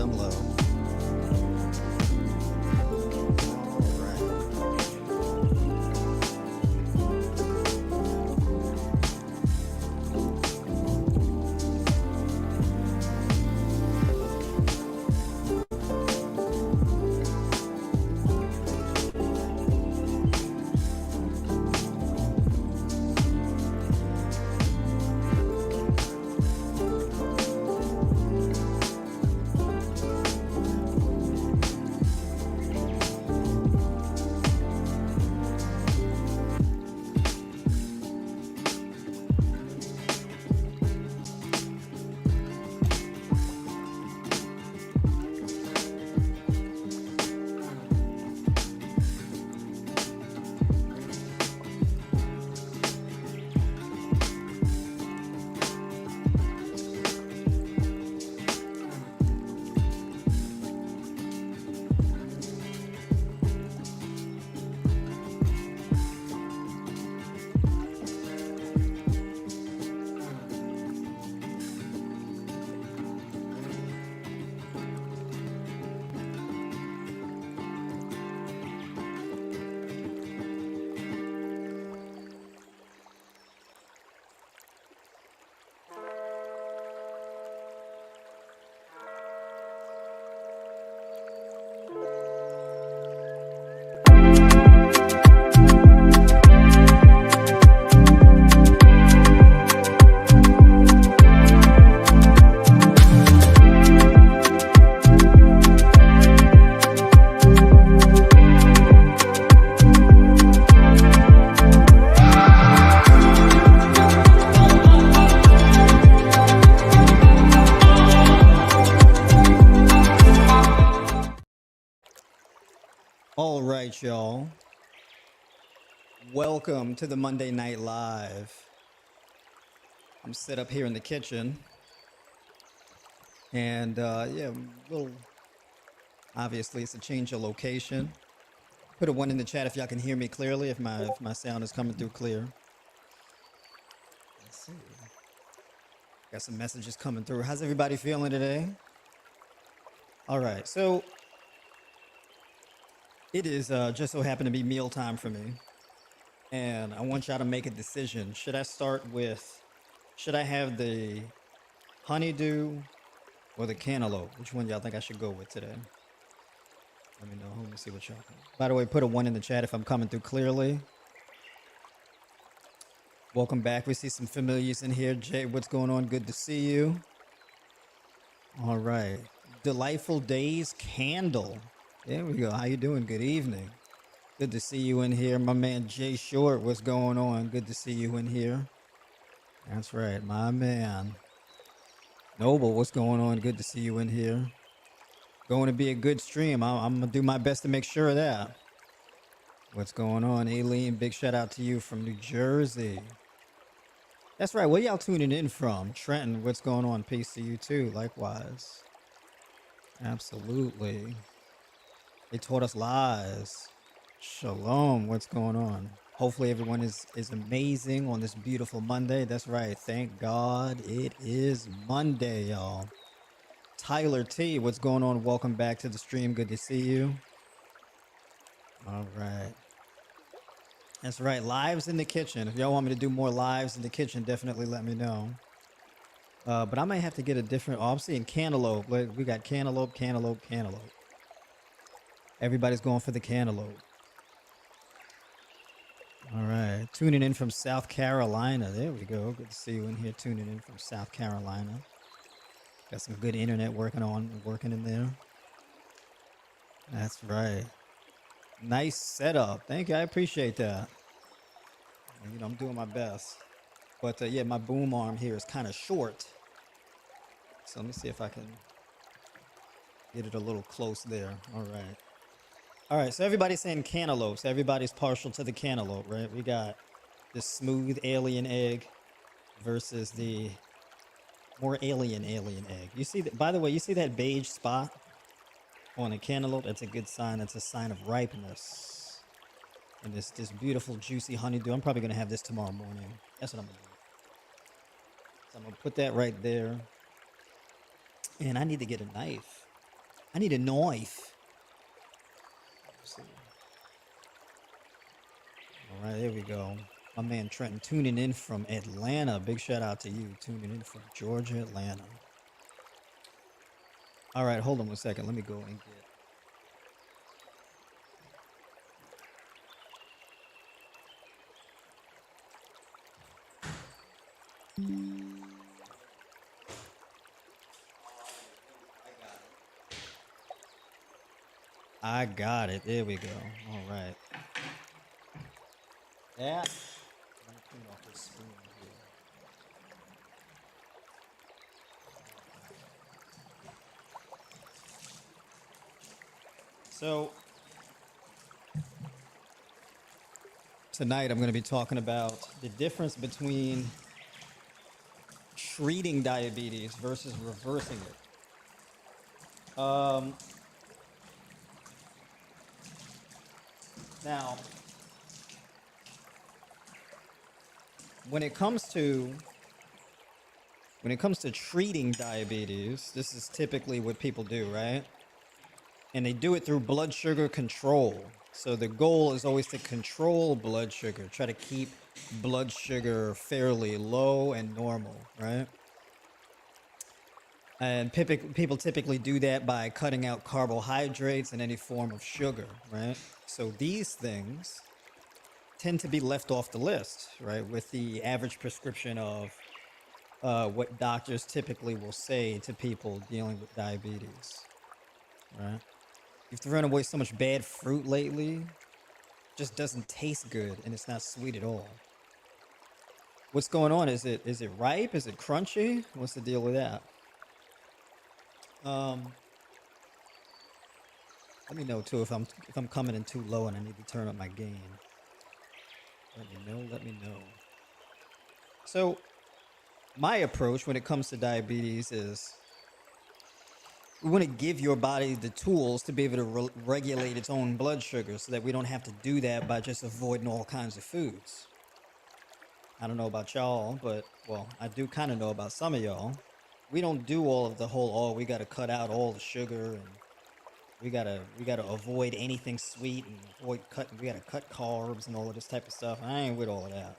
them low. All right, y'all. Welcome to the Monday Night Live. I'm set up here in the kitchen. And obviously it's a change of location. Put a 1 in the chat if y'all can hear me clearly, if my sound is coming through clear. Let's see. Got some messages coming through. How's everybody feeling today? All right, so it is just so happened to be mealtime for me. And I want y'all to make a decision. Should I have the honeydew or the cantaloupe? Which one y'all think I should go with today? Let me know. Let me see what y'all think. By the way, put a 1 in the chat if I'm coming through clearly. Welcome back. We see some familiars in here. Jay, what's going on? Good to see you. All right. Delightful Days Candle. There we go. How you doing? Good evening. Good to see you in here. My man Jay Short, what's going on? Good to see you in here. That's right, my man. Noble, what's going on? Good to see you in here. Going to be a good stream. I'm going to do my best to make sure of that. What's going on? Aileen, big shout out to you from New Jersey. That's right. Where y'all tuning in from? Trenton, what's going on? Peace to you too. Likewise. Absolutely. They taught us lies. Shalom. What's going on? Hopefully everyone is amazing on this beautiful Monday. That's right. Thank God it is Monday, y'all. Tyler T, what's going on? Welcome back to the stream. Good to see you. All right. That's right. Lives in the kitchen. If y'all want me to do more lives in the kitchen, definitely let me know. But I might have to get a different... Oh, I'm seeing cantaloupe. We got cantaloupe, cantaloupe, cantaloupe. Everybody's going for the cantaloupe. All right. Tuning in from South Carolina. There we go. Good to see you in here tuning in from South Carolina. Got some good internet working in there. That's right. Nice setup. Thank you. I appreciate that. You know, I'm doing my best. But yeah, my boom arm here is kind of short. So let me see if I can get it a little close there. All right. All right. So everybody's saying cantaloupe. So everybody's partial to the cantaloupe, right? We got this smooth alien egg versus the more alien egg. You see that? By the way, you see that beige spot on a cantaloupe? That's a good sign. That's a sign of ripeness. And this beautiful juicy honeydew. I'm probably gonna have this tomorrow morning. That's what I'm gonna do. So I'm gonna put that right there. And I need to get a knife. I need a knife. Let's see. All right, there we go. My man Trenton tuning in from Atlanta. Big shout out to you tuning in from Georgia, Atlanta. All right, hold on 1 second. Let me go and get. I got it. There we go. All right. Yeah. Let me clean off this spoon here. So tonight I'm going to be talking about the difference between treating diabetes versus reversing it. Now, when it comes to treating diabetes, this is typically what people do, right? And they do it through blood sugar control. So the goal is always to control blood sugar, try to keep blood sugar fairly low and normal, right? And people typically do that by cutting out carbohydrates and any form of sugar, right? So these things tend to be left off the list, right? With the average prescription of what doctors typically will say to people dealing with diabetes, right? You've thrown away so much bad fruit lately, just doesn't taste good and it's not sweet at all. What's going on? Is it ripe? Is it crunchy? What's the deal with that? Um, Let me know too if I'm coming in too low and I need to turn up my gain. Let me know. Let me know. So my approach when it comes to diabetes is we want to give your body the tools to be able to regulate its own blood sugar so that we don't have to do that by just avoiding all kinds of foods. I don't know about y'all, but well, I do kind of know about some of y'all. We don't do all of the whole, oh, we got to cut out all the sugar and we gotta avoid anything sweet and we gotta cut carbs and all of this type of stuff. I ain't with all of that.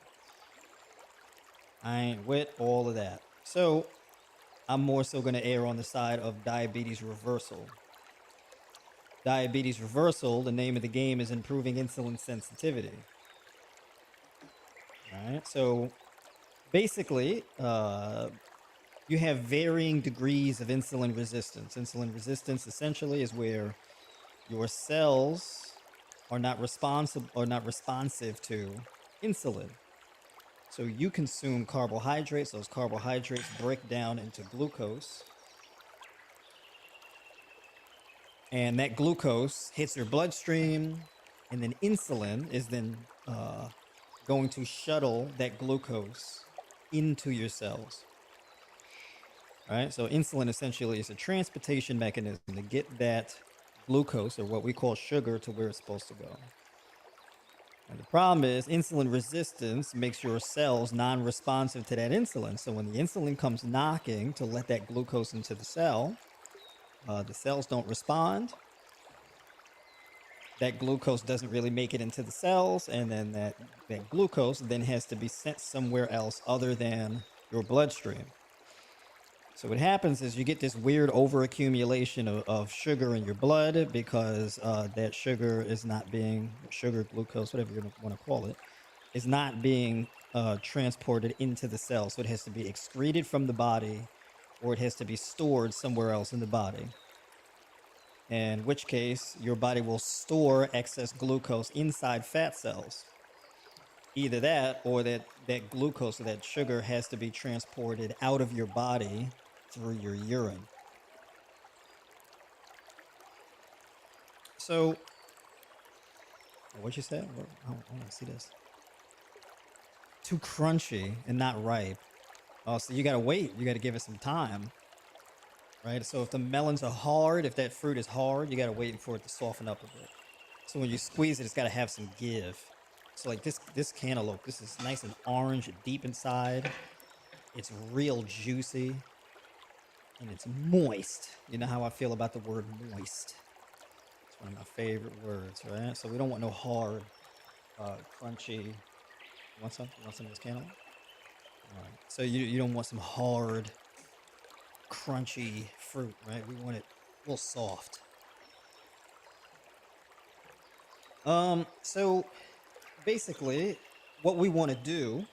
I ain't with all of that. So I'm more so gonna err on the side of diabetes reversal. Diabetes reversal, the name of the game is improving insulin sensitivity. All right. So basically, you have varying degrees of insulin resistance. Insulin resistance essentially is where your cells are not responsive to insulin. So you consume carbohydrates, those carbohydrates break down into glucose, and that glucose hits your bloodstream, and then insulin is then going to shuttle that glucose into your cells. All right, so insulin essentially is a transportation mechanism to get that glucose, or what we call sugar, to where it's supposed to go. And the problem is insulin resistance makes your cells non-responsive to that insulin. So when the insulin comes knocking to let that glucose into the cells don't respond. That glucose doesn't really make it into the cells, and then that glucose then has to be sent somewhere else other than your bloodstream. So what happens is you get this weird overaccumulation of sugar in your blood because that sugar is not being sugar, glucose, whatever you want to call it, is not being transported into the cell. So it has to be excreted from the body, or it has to be stored somewhere else in the body. In which case, your body will store excess glucose inside fat cells. Either that, or that glucose or that sugar has to be transported out of your body through your urine. So, what'd you say? I want to see this. Too crunchy and not ripe. Oh, so you gotta wait. You gotta give it some time, right? So if the melons are hard, if that fruit is hard, you gotta wait for it to soften up a bit. So when you squeeze it, it's gotta have some give. So like this cantaloupe, this is nice and orange, deep inside. It's real juicy. and it's moist. You know how I feel about the word moist. It's one of my favorite words, right? So we don't want no hard, crunchy. You want some? You want some of this cantaloupe? All right. So you don't want some hard, crunchy fruit, right? We want it a little soft. So basically, what we want to do,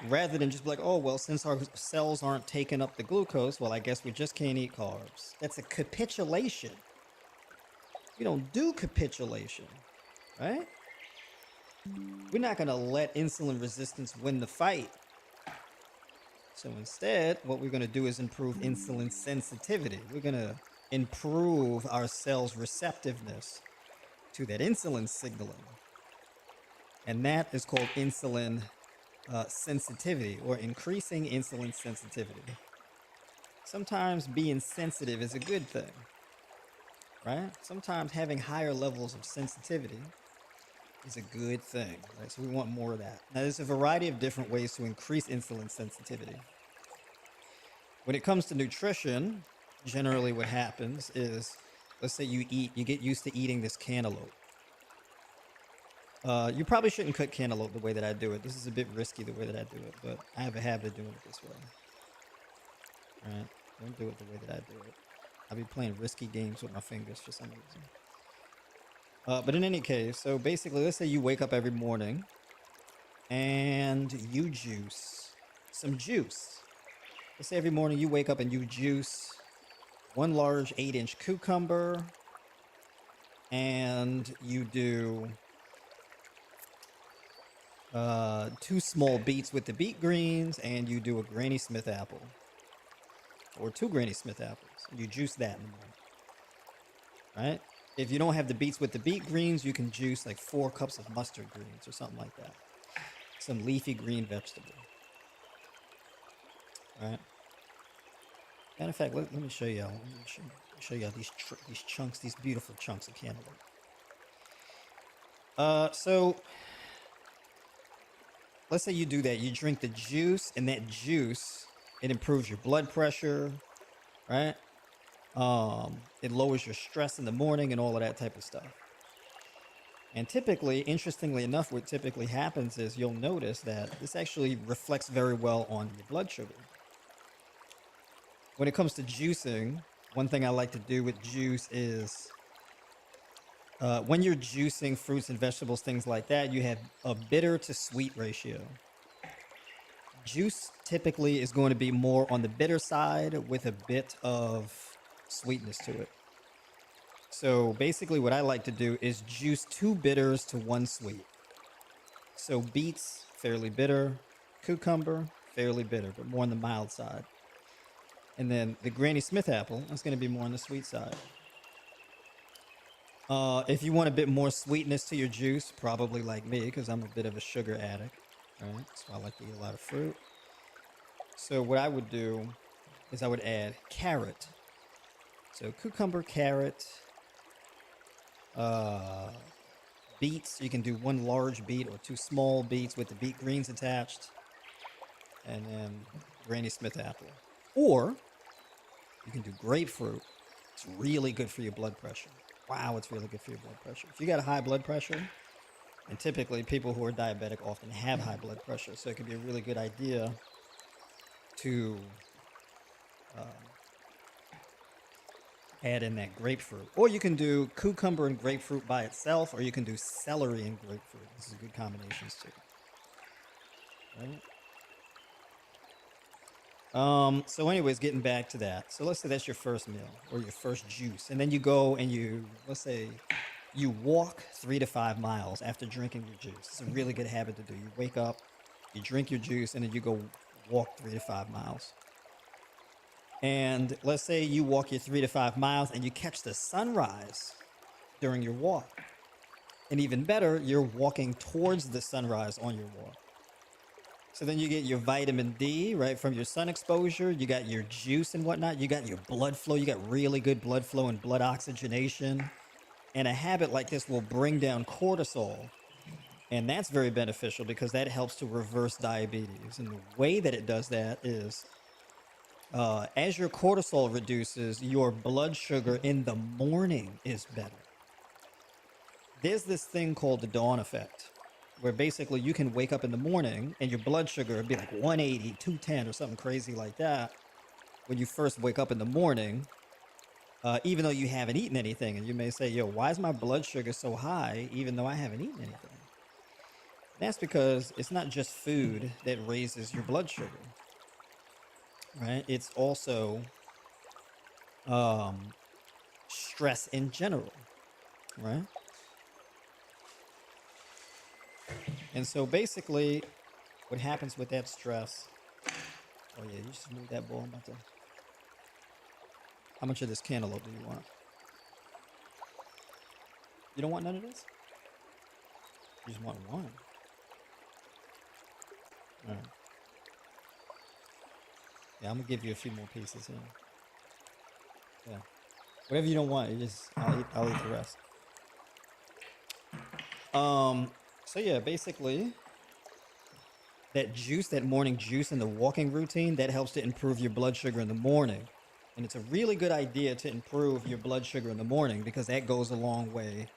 rather than just be like, oh, well, since our cells aren't taking up the glucose, well, I guess we just can't eat carbs. That's a capitulation. We don't do capitulation, right? We're not going to let insulin resistance win the fight. So instead, what we're going to do is improve insulin sensitivity. We're going to improve our cells' receptiveness to that insulin signaling. And that is called insulin sensitivity, or increasing insulin sensitivity. Sometimes being sensitive is a good thing, right? Sometimes having higher levels of sensitivity is a good thing, right? So we want more of that. Now, there's a variety of different ways to increase insulin sensitivity. When it comes to nutrition, generally what happens is, let's say you get used to eating this cantaloupe. You probably shouldn't cook cantaloupe the way that I do it. This is a bit risky the way that I do it, but I have a habit of doing it this way. All right? Don't do it the way that I do it. I'll be playing risky games with my fingers for some reason. But in any case, so basically, let's say you wake up every morning and you juice some juice. Let's say every morning you wake up and you juice one large 8-inch cucumber, and you do 2 small beets with the beet greens, and you do a Granny Smith apple, or 2 Granny Smith apples. And you juice that in the morning, right? If you don't have the beets with the beet greens, you can juice like 4 cups of mustard greens or something like that. Some leafy green vegetable. All right. Matter of fact, let me show y'all. Let me show y'all these chunks, these beautiful chunks of cantaloupe. So let's say you do that. You drink the juice, and that juice, it improves your blood pressure, right? It lowers your stress in the morning and all of that type of stuff. And typically, interestingly enough, what typically happens is you'll notice that this actually reflects very well on your blood sugar. When it comes to juicing, one thing I like to do with juice is when you're juicing fruits and vegetables, things like that, you have a bitter to sweet ratio. Juice typically is going to be more on the bitter side with a bit of sweetness to it. So basically what I like to do is juice 2 bitters to 1 sweet. So beets, fairly bitter. Cucumber, fairly bitter, but more on the mild side. And then the Granny Smith apple is going to be more on the sweet side. If you want a bit more sweetness to your juice, probably like me, because I'm a bit of a sugar addict. Right? So I like to eat a lot of fruit. So what I would do is I would add carrot. So cucumber, carrot, beets. You can do 1 large beet or 2 small beets with the beet greens attached. And then Granny Smith apple. Or you can do grapefruit. It's really good for your blood pressure. Wow, it's really good for your blood pressure. If you got a high blood pressure, and typically people who are diabetic often have high blood pressure, so it can be a really good idea to add in that grapefruit. Or you can do cucumber and grapefruit by itself, or you can do celery and grapefruit. This is good combinations too. Right? So anyways, getting back to that. So let's say that's your first meal or your first juice. And then you go and let's say you walk 3 to 5 miles after drinking your juice. It's a really good habit to do. You wake up, you drink your juice, and then you go walk 3 to 5 miles. And let's say you walk your 3 to 5 miles and you catch the sunrise during your walk. And even better, you're walking towards the sunrise on your walk. So then you get your vitamin D, right, from your sun exposure. You got your juice and whatnot. You got your blood flow. You got really good blood flow and blood oxygenation. And a habit like this will bring down cortisol. And that's very beneficial because that helps to reverse diabetes. And the way that it does that is As your cortisol reduces, your blood sugar in the morning is better. There's this thing called the dawn effect, where basically you can wake up in the morning and your blood sugar would be like 180, 210, or something crazy like that when you first wake up in the morning, even though you haven't eaten anything. And you may say, yo, why is my blood sugar so high even though I haven't eaten anything? That's because it's not just food that raises your blood sugar, right? It's also um, stress in general, right? And so basically, what happens with that stress? Oh yeah, you just move that bowl. I'm about to. How much of this cantaloupe do you want? You don't want none of this? You just want one. All right. Yeah, I'm gonna give you a few more pieces here. Yeah. Whatever you don't want, you just I'll eat the rest. So yeah, basically that juice, that morning juice in the walking routine, that helps to improve your blood sugar in the morning. And it's a really good idea to improve your blood sugar in the morning because that goes a long way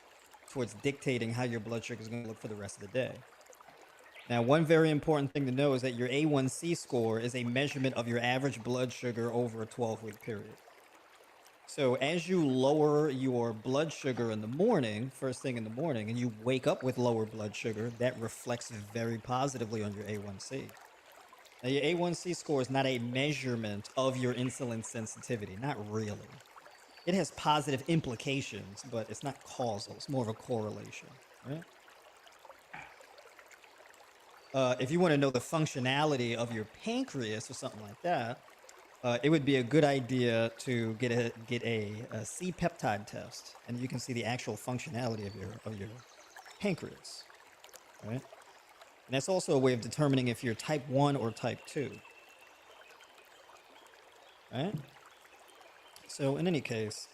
towards dictating how your blood sugar is going to look for the rest of the day. Now, one very important thing to know is that your A1C score is a measurement of your average blood sugar over a 12-week period. So as you lower your blood sugar in the morning, first thing in the morning, and you wake up with lower blood sugar, that reflects very positively on your A1C. Now, your A1C score is not a measurement of your insulin sensitivity, not really. It has positive implications, but it's not causal. It's more of a correlation, right? If you want to know the functionality of your pancreas or something like that, it would be a good idea to get a C-peptide test, and you can see the actual functionality of your pancreas, right? And that's also a way of determining if you're type 1 or type 2, right? So in any case,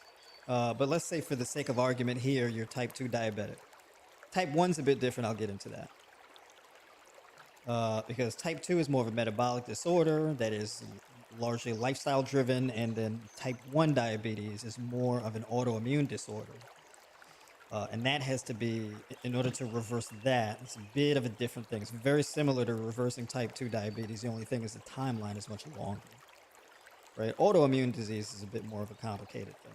but let's say for the sake of argument here, you're type 2 diabetic. Type 1's a bit different. I'll get into that. Because type 2 is more of a metabolic disorder that is largely lifestyle driven, and then type 1 diabetes is more of an autoimmune disorder. And that has to be, in order to reverse that, it's a bit of a different thing. It's very similar to reversing type 2 diabetes. The only thing is the timeline is much longer, right? Autoimmune disease is a bit more of a complicated thing.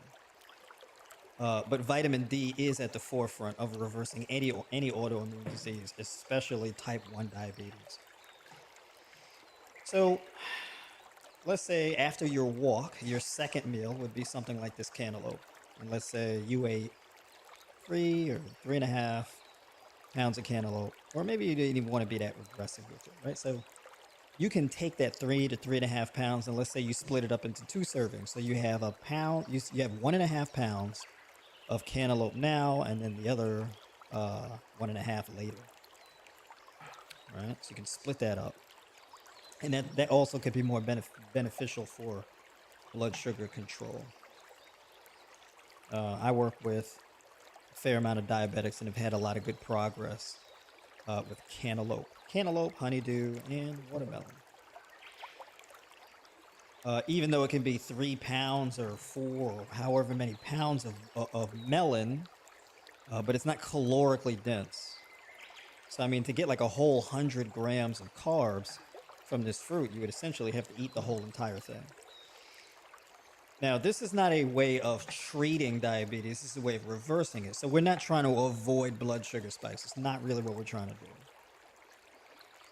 But vitamin D is at the forefront of reversing any autoimmune disease, especially type 1 diabetes. So let's say after your walk, your second meal would be something like this cantaloupe. And let's say you ate 3 or 3.5 pounds of cantaloupe, or maybe you didn't even want to be that aggressive with it, right? So you can take that 3 to 3.5 pounds, and let's say you split it up into 2 servings. So you have a pound, you have 1.5 pounds of cantaloupe now, and then the other 1.5 later, right? So you can split that up, and that also could be more beneficial for blood sugar control. I work with a fair amount of diabetics and have had a lot of good progress with cantaloupe, honeydew, and watermelon. Even though it can be 3 pounds or 4, or however many pounds of melon, but it's not calorically dense. So, I mean, to get like a whole 100 grams of carbs from this fruit, you would essentially have to eat the whole entire thing. Now, this is not a way of treating diabetes. This is a way of reversing it. So we're not trying to avoid blood sugar spikes. It's not really what we're trying to do.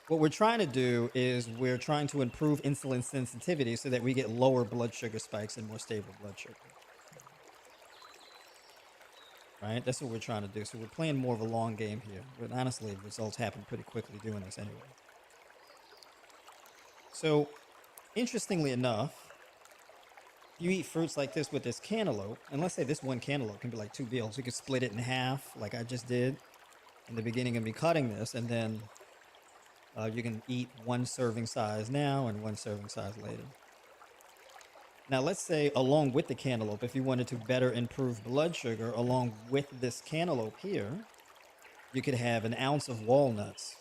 What we're trying to do is we're trying to improve insulin sensitivity so that we get lower blood sugar spikes and more stable blood sugar. Right? That's what we're trying to do. So we're playing more of a long game here. But honestly, results happen pretty quickly doing this anyway. So, interestingly enough, you eat fruits like this with this cantaloupe, and let's say this one cantaloupe can be like 2 meals. You could split it in half, like I just did in the beginning of me cutting this, and then you can eat 1 serving size now and 1 serving size later. Now, let's say along with the cantaloupe, if you wanted to better improve blood sugar, along with this cantaloupe here, you could have an ounce of walnuts,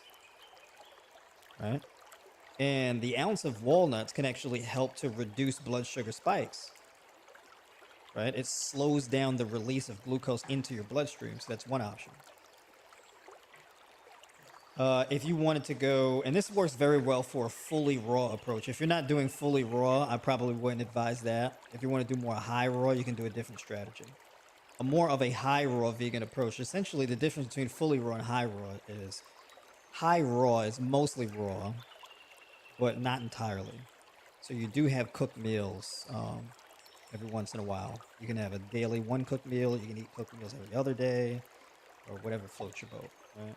right? And the ounce of walnuts can actually help to reduce blood sugar spikes, right? It slows down the release of glucose into your bloodstream. So that's one option. If you wanted to go, and this works very well for a fully raw approach. If you're not doing fully raw, I probably wouldn't advise that. If you want to do more high raw, you can do a different strategy. A more of a high raw vegan approach. Essentially, the difference between fully raw and high raw is high raw is mostly raw, but not entirely. So you do have cooked meals every once in a while. You can have a daily one cooked meal. You can eat cooked meals every other day, or whatever floats your boat, right?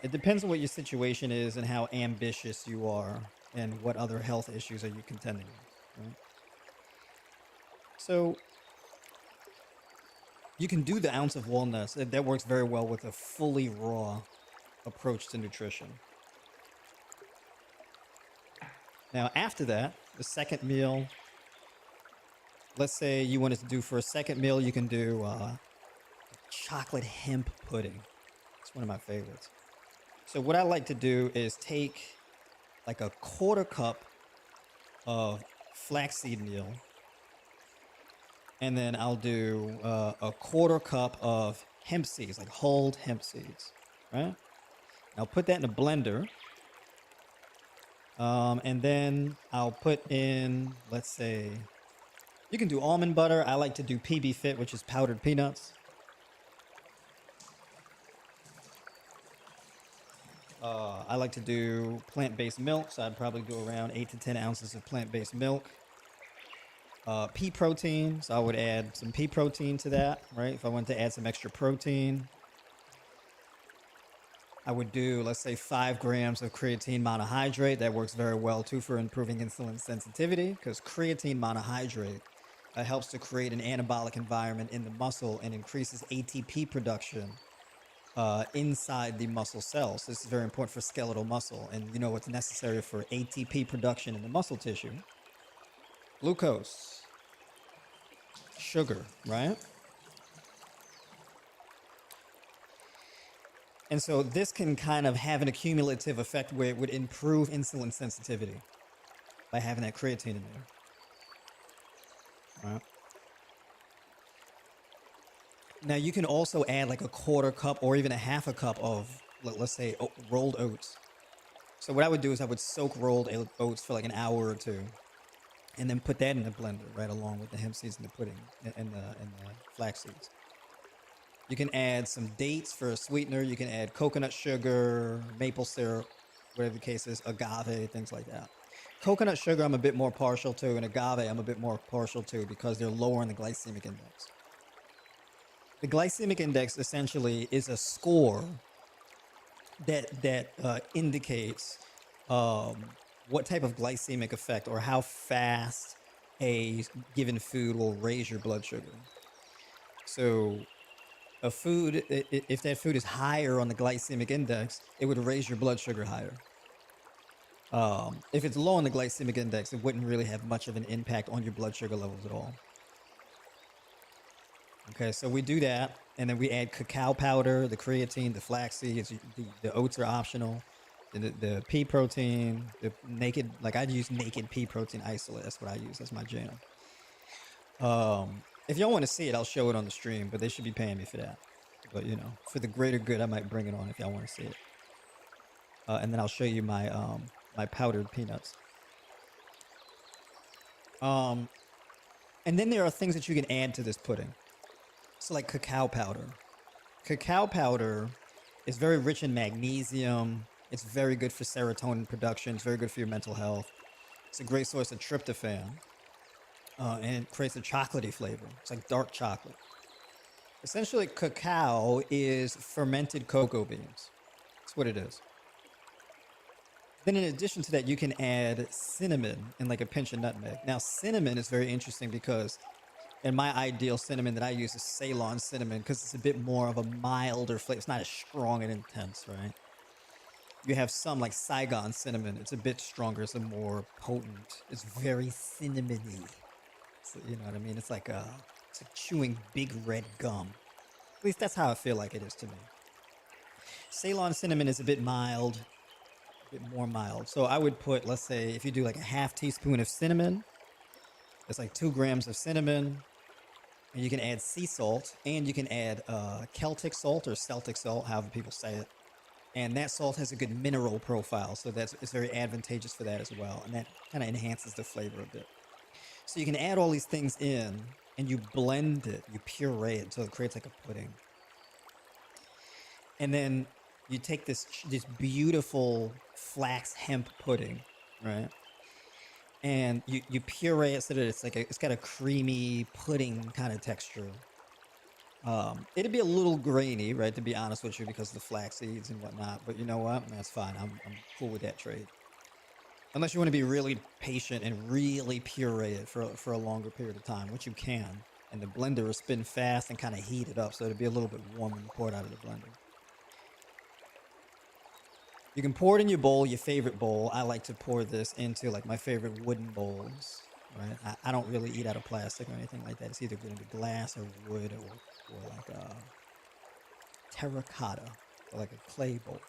It depends on what your situation is and how ambitious you are and what other health issues are you contending with, right? So you can do the ounce of walnuts. That works very well with a fully raw approach to nutrition. Now, after that, the second meal, let's say you wanted to do for a second meal, you can do chocolate hemp pudding. It's one of my favorites. So what I like to do is take like a quarter cup of flaxseed meal, and then I'll do a quarter cup of hemp seeds, like whole hemp seeds, right? I'll put that in a blender. And then I'll put in, let's say, you can do almond butter. I like to do PB Fit, which is powdered peanuts. I like to do plant-based milk, so I'd probably do around 8 to 10 ounces of plant-based milk. Pea protein, so I would add some pea protein to that, right? If I wanted to add some extra protein, I would do, let's say, 5 grams of creatine monohydrate. That works very well too for improving insulin sensitivity, because creatine monohydrate helps to create an anabolic environment in the muscle and increases ATP production inside the muscle cells. This is very important for skeletal muscle. And you know what's necessary for ATP production in the muscle tissue? Glucose, sugar, right? And so this can kind of have an accumulative effect where it would improve insulin sensitivity by having that creatine in there, right? Now you can also add like a quarter cup or even a half a cup of, let's say, rolled oats. So what I would do is I would soak rolled oats for like an hour or two, and then put that in the blender right along with the hemp seeds and the pudding and the flax seeds. You can add some dates for a sweetener. You can add coconut sugar, maple syrup, whatever the case is, agave, things like that. Coconut sugar I'm a bit more partial to, and agave I'm a bit more partial to because they're lower in the glycemic index. The glycemic index essentially is a score that indicates what type of glycemic effect or how fast a given food will raise your blood sugar. So a food, if that food is higher on the glycemic index, it would raise your blood sugar higher. If it's low on the glycemic index, it wouldn't really have much of an impact on your blood sugar levels at all. Okay, so we do that, and then we add cacao powder, the creatine, the flax seeds, the oats are optional, the pea protein, the naked, like I use naked pea protein isolate. That's what I use. That's my jam. If y'all want to see it, I'll show it on the stream, but they should be paying me for that. But you know, for the greater good, I might bring it on if y'all want to see it. And then I'll show you my my powdered peanuts. And then there are things that you can add to this pudding. So like cacao powder. Cacao powder is very rich in magnesium. It's very good for serotonin production. It's very good for your mental health. It's a great source of tryptophan. And it creates a chocolatey flavor. It's like dark chocolate. Essentially, cacao is fermented cocoa beans. That's what it is. Then in addition to that, you can add cinnamon and like a pinch of nutmeg. Now, cinnamon is very interesting because and my ideal cinnamon that I use is Ceylon cinnamon because it's a bit more of a milder flavor. It's not as strong and intense, right? You have some like Saigon cinnamon. It's a bit stronger. It's a more potent. It's very cinnamony. So, you know what I mean? It's like chewing big red gum. At least that's how I feel like it is to me. Ceylon cinnamon is a bit mild, bit more mild. So I would put, let's say, if you do like a half teaspoon of cinnamon, it's like 2 grams of cinnamon. And you can add sea salt, and you can add Celtic salt or Celtic salt, however people say it. And that salt has a good mineral profile, so it's very advantageous for that as well. And that kind of enhances the flavor a bit. So you can add all these things in, and you blend it, you puree it, so it creates like a pudding. And then you take this beautiful flax hemp pudding, right? And you puree it so that it's got a creamy pudding kind of texture. It'd be a little grainy, right? To be honest with you, because of the flax seeds and whatnot. But you know what? That's fine. I'm cool with that trade. Unless you want to be really patient and really puree it for a longer period of time, which you can. And the blender will spin fast and kind of heat it up, so it'll be a little bit warm when you pour it out of the blender. You can pour it in your bowl, your favorite bowl. I like to pour this into like my favorite wooden bowls, right? I don't really eat out of plastic or anything like that. It's either going to be glass or wood or like a terracotta or like a clay bowl,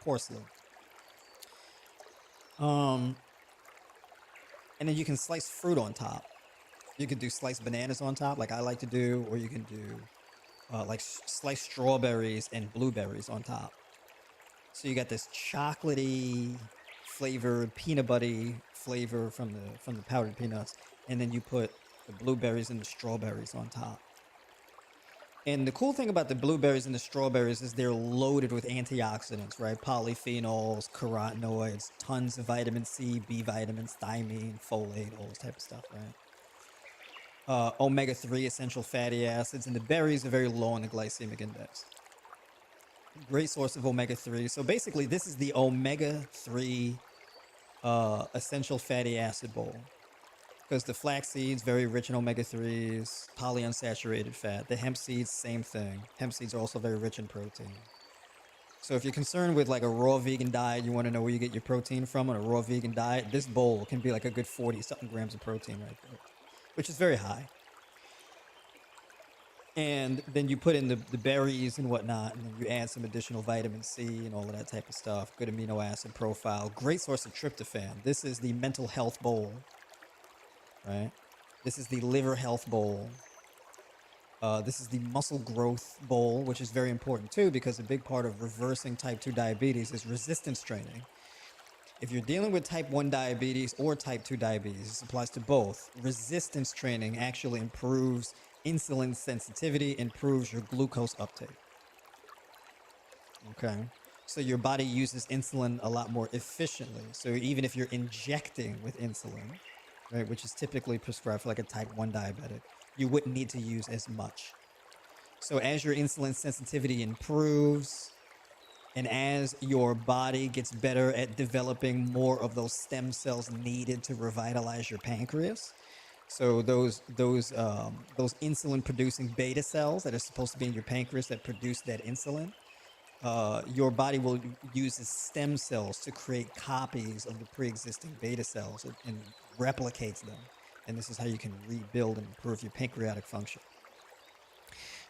porcelain. And then you can slice fruit on top. You can do sliced bananas on top, like I like to do, or you can do like sliced strawberries and blueberries on top. So you got this chocolatey flavored peanut buttery flavor from the powdered peanuts, and then you put the blueberries and the strawberries on top. And the cool thing about the blueberries and the strawberries is they're loaded with antioxidants, right? Polyphenols, carotenoids, tons of vitamin C, B vitamins, thiamine, folate, all this type of stuff, right? Omega-3 essential fatty acids, and the berries are very low on the glycemic index. Great source of omega-3. So basically, this is the omega-3 essential fatty acid bowl. Because the flax seeds, very rich in omega-3s, polyunsaturated fat. The hemp seeds, same thing. Hemp seeds are also very rich in protein. So if you're concerned with like a raw vegan diet, you want to know where you get your protein from on a raw vegan diet, this bowl can be like a good 40-something grams of protein right there, which is very high. And then you put in the berries and whatnot, and then you add some additional vitamin C and all of that type of stuff. Good amino acid profile. Great source of tryptophan. This is the mental health bowl, right? This is the liver health bowl. This is the muscle growth bowl, which is very important too, because a big part of reversing type 2 diabetes is resistance training. If you're dealing with type 1 diabetes or type 2 diabetes, this applies to both. Resistance training actually improves insulin sensitivity, improves your glucose uptake. Okay. So your body uses insulin a lot more efficiently. So even if you're injecting with insulin, right, which is typically prescribed for like a type 1 diabetic, you wouldn't need to use as much. So as your insulin sensitivity improves, and as your body gets better at developing more of those stem cells needed to revitalize your pancreas, so those insulin producing beta cells that are supposed to be in your pancreas that produce that insulin, your body will use the stem cells to create copies of the pre-existing beta cells and replicates them. And this is how you can rebuild and improve your pancreatic function.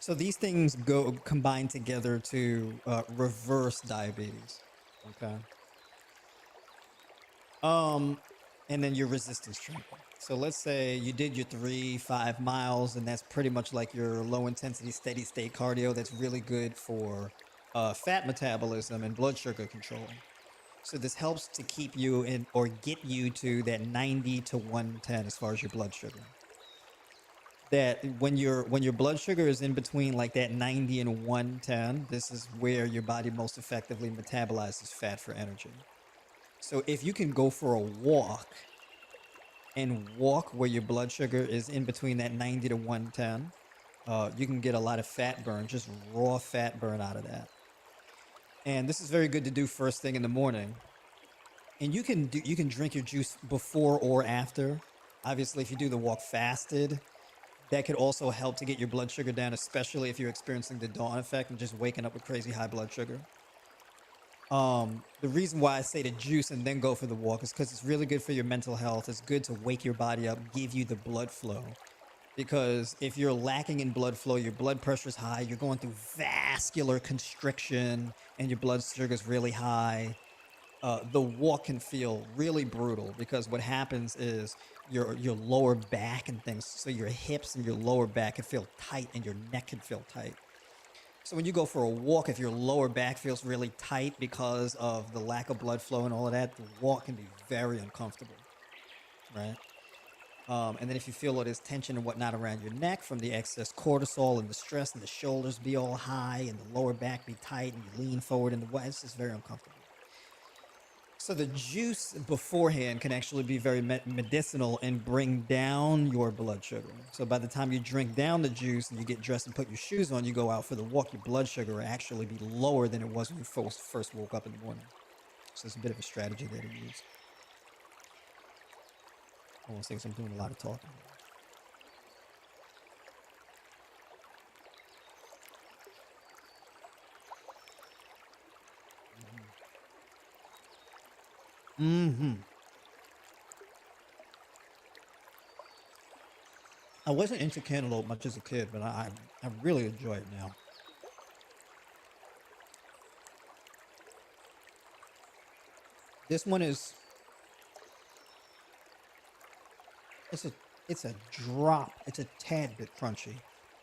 So these things combine together to reverse diabetes. Okay. And then your resistance training. So let's say you did your 3-5 miles, and that's pretty much like your low intensity steady state cardio. That's really good for fat metabolism and blood sugar control. So this helps to keep you in or get you to that 90 to 110 as far as your blood sugar. That when your blood sugar is in between like that 90 and 110, this is where your body most effectively metabolizes fat for energy. So if you can go for a walk and walk where your blood sugar is in between that 90 to 110, you can get a lot of fat burn, just raw fat burn out of that. And this is very good to do first thing in the morning. And you can drink your juice before or after. Obviously, if you do the walk fasted, that could also help to get your blood sugar down, especially if you're experiencing the dawn effect and just waking up with crazy high blood sugar. The reason why I say to juice and then go for the walk is because it's really good for your mental health. It's good to wake your body up, give you the blood flow. Because if you're lacking in blood flow, your blood pressure is high, you're going through vascular constriction, and your blood sugar is really high. the walk can feel really brutal because what happens is your lower back and things, so your hips and your lower back can feel tight and your neck can feel tight. So when you go for a walk, if your lower back feels really tight because of the lack of blood flow and all of that, the walk can be very uncomfortable, right? And then if you feel all this tension and whatnot around your neck from the excess cortisol and the stress and the shoulders be all high and the lower back be tight and you lean forward in the way, it's just very uncomfortable. So the juice beforehand can actually be very medicinal and bring down your blood sugar. So by the time you drink down the juice and you get dressed and put your shoes on, you go out for the walk, your blood sugar will actually be lower than it was when you first woke up in the morning. So it's a bit of a strategy there to use. I almost think I'm doing a lot of talking. Mm-hmm. I wasn't into cantaloupe much as a kid, but I really enjoy it now. This one is it's a it's a drop. It's a tad bit crunchy.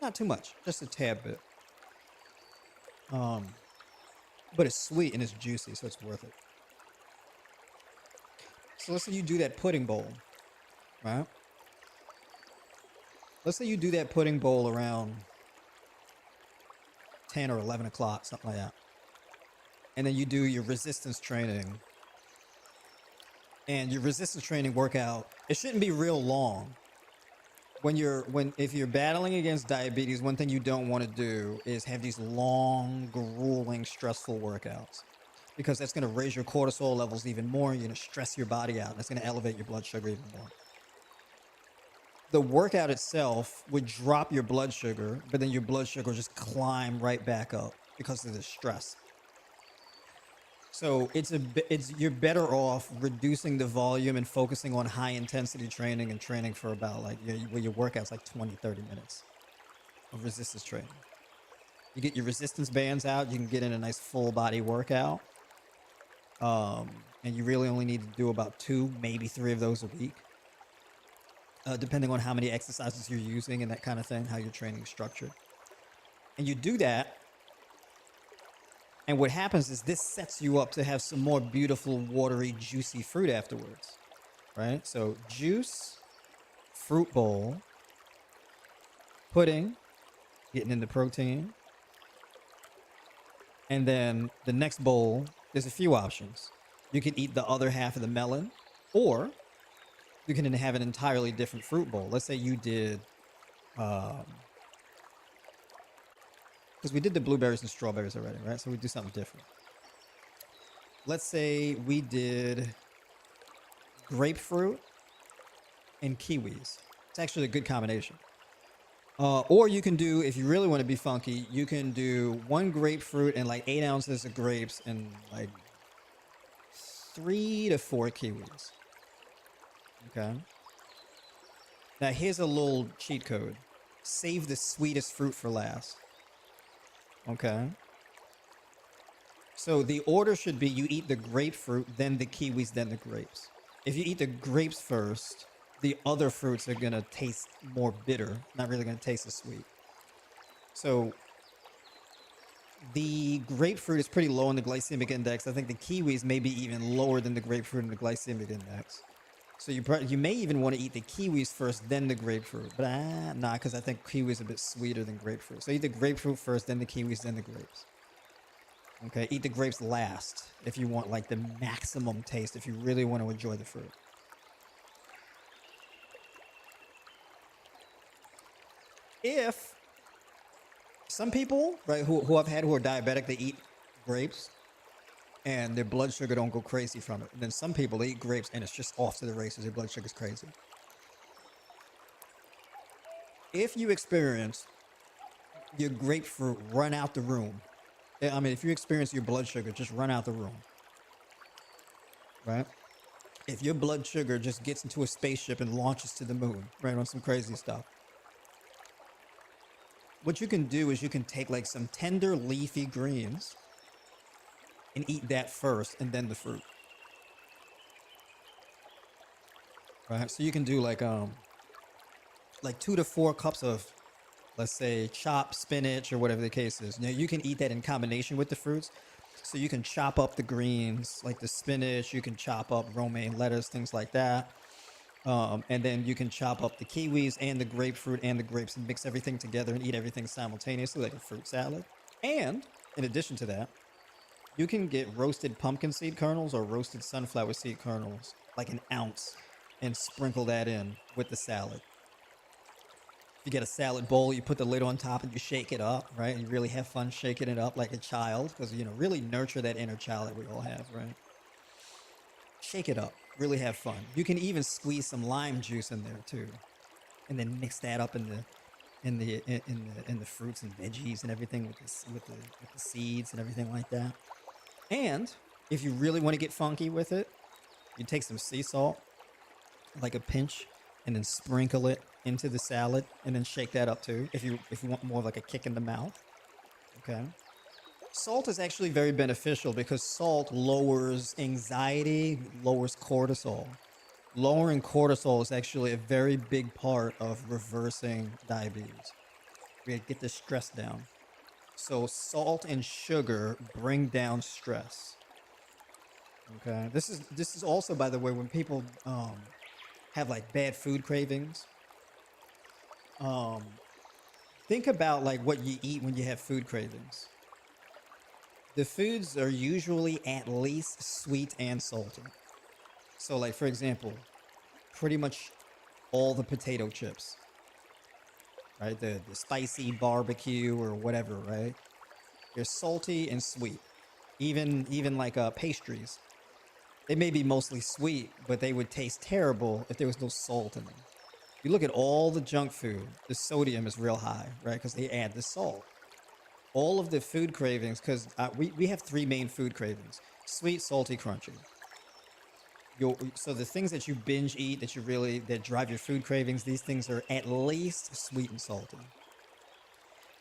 Not too much, just a tad bit. Um, but it's sweet and it's juicy, so it's worth it. So let's say you do that pudding bowl, right? Let's say you do that pudding bowl around 10 or 11 o'clock, something like that. And then you do your resistance training. And your resistance training workout, it shouldn't be real long. If you're battling against diabetes, one thing you don't want to do is have these long, grueling, stressful workouts. Because that's going to raise your cortisol levels even more. You're going to stress your body out. And it's going to elevate your blood sugar even more. The workout itself would drop your blood sugar, but then your blood sugar will just climb right back up because of the stress. So you're better off reducing the volume and focusing on high intensity training and training for about like where your workout's like 20, 30 minutes of resistance training. You get your resistance bands out, you can get in a nice full body workout. And you really only need to do about 2, maybe 3 of those a week. Depending on how many exercises you're using and that kind of thing, how your training is structured. And you do that. And what happens is this sets you up to have some more beautiful, watery, juicy fruit afterwards, right? So juice, fruit bowl, pudding, getting into protein. And then the next bowl, there's a few options. You can eat the other half of the melon, or you can have an entirely different fruit bowl. Let's say you did, because we did the blueberries and strawberries already, right? So we do something different. Let's say we did grapefruit and kiwis. It's actually a good combination. Or you can do, if you really want to be funky, you can do 1 grapefruit and like 8 ounces of grapes and like 3 to 4 kiwis. Okay. Now here's a little cheat code. Save the sweetest fruit for last. Okay. So the order should be you eat the grapefruit, then the kiwis, then the grapes. If you eat the grapes first, the other fruits are going to taste more bitter, not really going to taste as sweet. So the grapefruit is pretty low in the glycemic index. I think the kiwis may be even lower than the grapefruit in the glycemic index. So you may even want to eat the kiwis first, then the grapefruit. But nah, because I think kiwi is a bit sweeter than grapefruit. So eat the grapefruit first, then the kiwis, then the grapes. Okay, eat the grapes last if you want like the maximum taste, if you really want to enjoy the fruit. If some people, right, who I've had who are diabetic, they eat grapes and their blood sugar don't go crazy from it. And then some people, they eat grapes and it's just off to the races. Their blood sugar's crazy. If you experience your grapefruit run out the room, I mean, if you experience your blood sugar just run out the room, right? If your blood sugar just gets into a spaceship and launches to the moon, right, on some crazy stuff, what you can do is you can take like some tender leafy greens and eat that first and then the fruit. right? So you can do like 2 to 4 cups of, let's say, chopped spinach or whatever the case is. Now you can eat that in combination with the fruits. So you can chop up the greens, like the spinach. You can chop up romaine lettuce, things like that. And then you can chop up the kiwis and the grapefruit and the grapes and mix everything together and eat everything simultaneously, like a fruit salad. And in addition to that, you can get roasted pumpkin seed kernels or roasted sunflower seed kernels, like an ounce, and sprinkle that in with the salad. You get a salad bowl, you put the lid on top and you shake it up, right? You really have fun shaking it up like a child because, really nurture that inner child that we all have, right? Shake it up, really have fun. You can even squeeze some lime juice in there too, and then mix that up in the fruits and veggies and everything with the seeds and everything like that. And if you really want to get funky with it, you take some sea salt, like a pinch, and then sprinkle it into the salad and then shake that up too if you want more of like a kick in the mouth. Okay. Salt is actually very beneficial because salt lowers anxiety, lowers cortisol. Lowering cortisol is actually a very big part of reversing diabetes. We get the stress down. So salt and sugar bring down stress. Okay. This is also, by the way, when people have like bad food cravings. Um, think about like what you eat when you have food cravings. The foods are usually at least sweet and salty. So, like for example, pretty much all the potato chips, right? The spicy barbecue or whatever, right? They're salty and sweet. Even like pastries, they may be mostly sweet, but they would taste terrible if there was no salt in them. You look at all the junk food, the sodium is real high, right? Because they add the salt. All of the food cravings, because we have three main food cravings: sweet, salty, crunchy. So the things that you binge eat that drive your food cravings, these things are at least sweet and salty.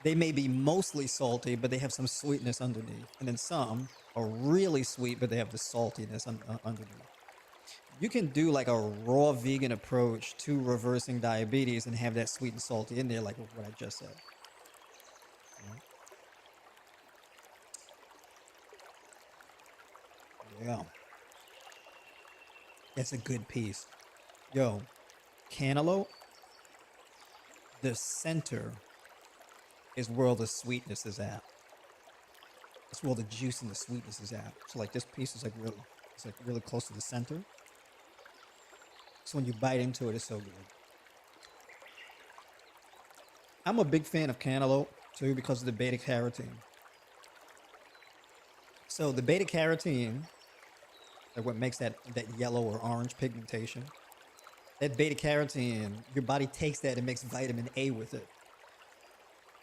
They may be mostly salty, but they have some sweetness underneath. And then some are really sweet, but they have the saltiness underneath. You can do like a raw vegan approach to reversing diabetes and have that sweet and salty in there, like what I just said. Yeah, it's a good piece. Yo, cantaloupe, the center is where all the sweetness is at. That's where all the juice and the sweetness is at. So like this piece is it's like really close to the center. So when you bite into it, it's so good. I'm a big fan of cantaloupe too because of the beta carotene. So the beta carotene, like what makes that yellow or orange pigmentation, that beta carotene, your body takes that and makes vitamin A with it.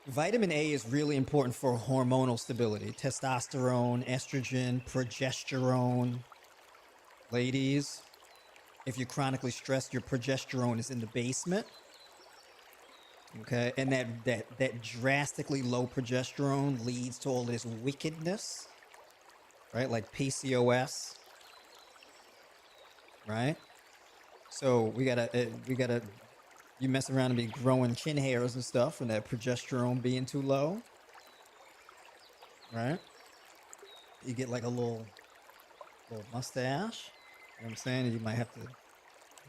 Vitamin A is really important for hormonal stability: testosterone, estrogen, progesterone. Ladies, if you're chronically stressed, your progesterone is in the basement. Okay, and that drastically low progesterone leads to all this wickedness, right? Like PCOS, right? So we gotta you mess around and be growing chin hairs and stuff from that progesterone being too low, right? You get like a little mustache. You know what I'm saying? And you might have to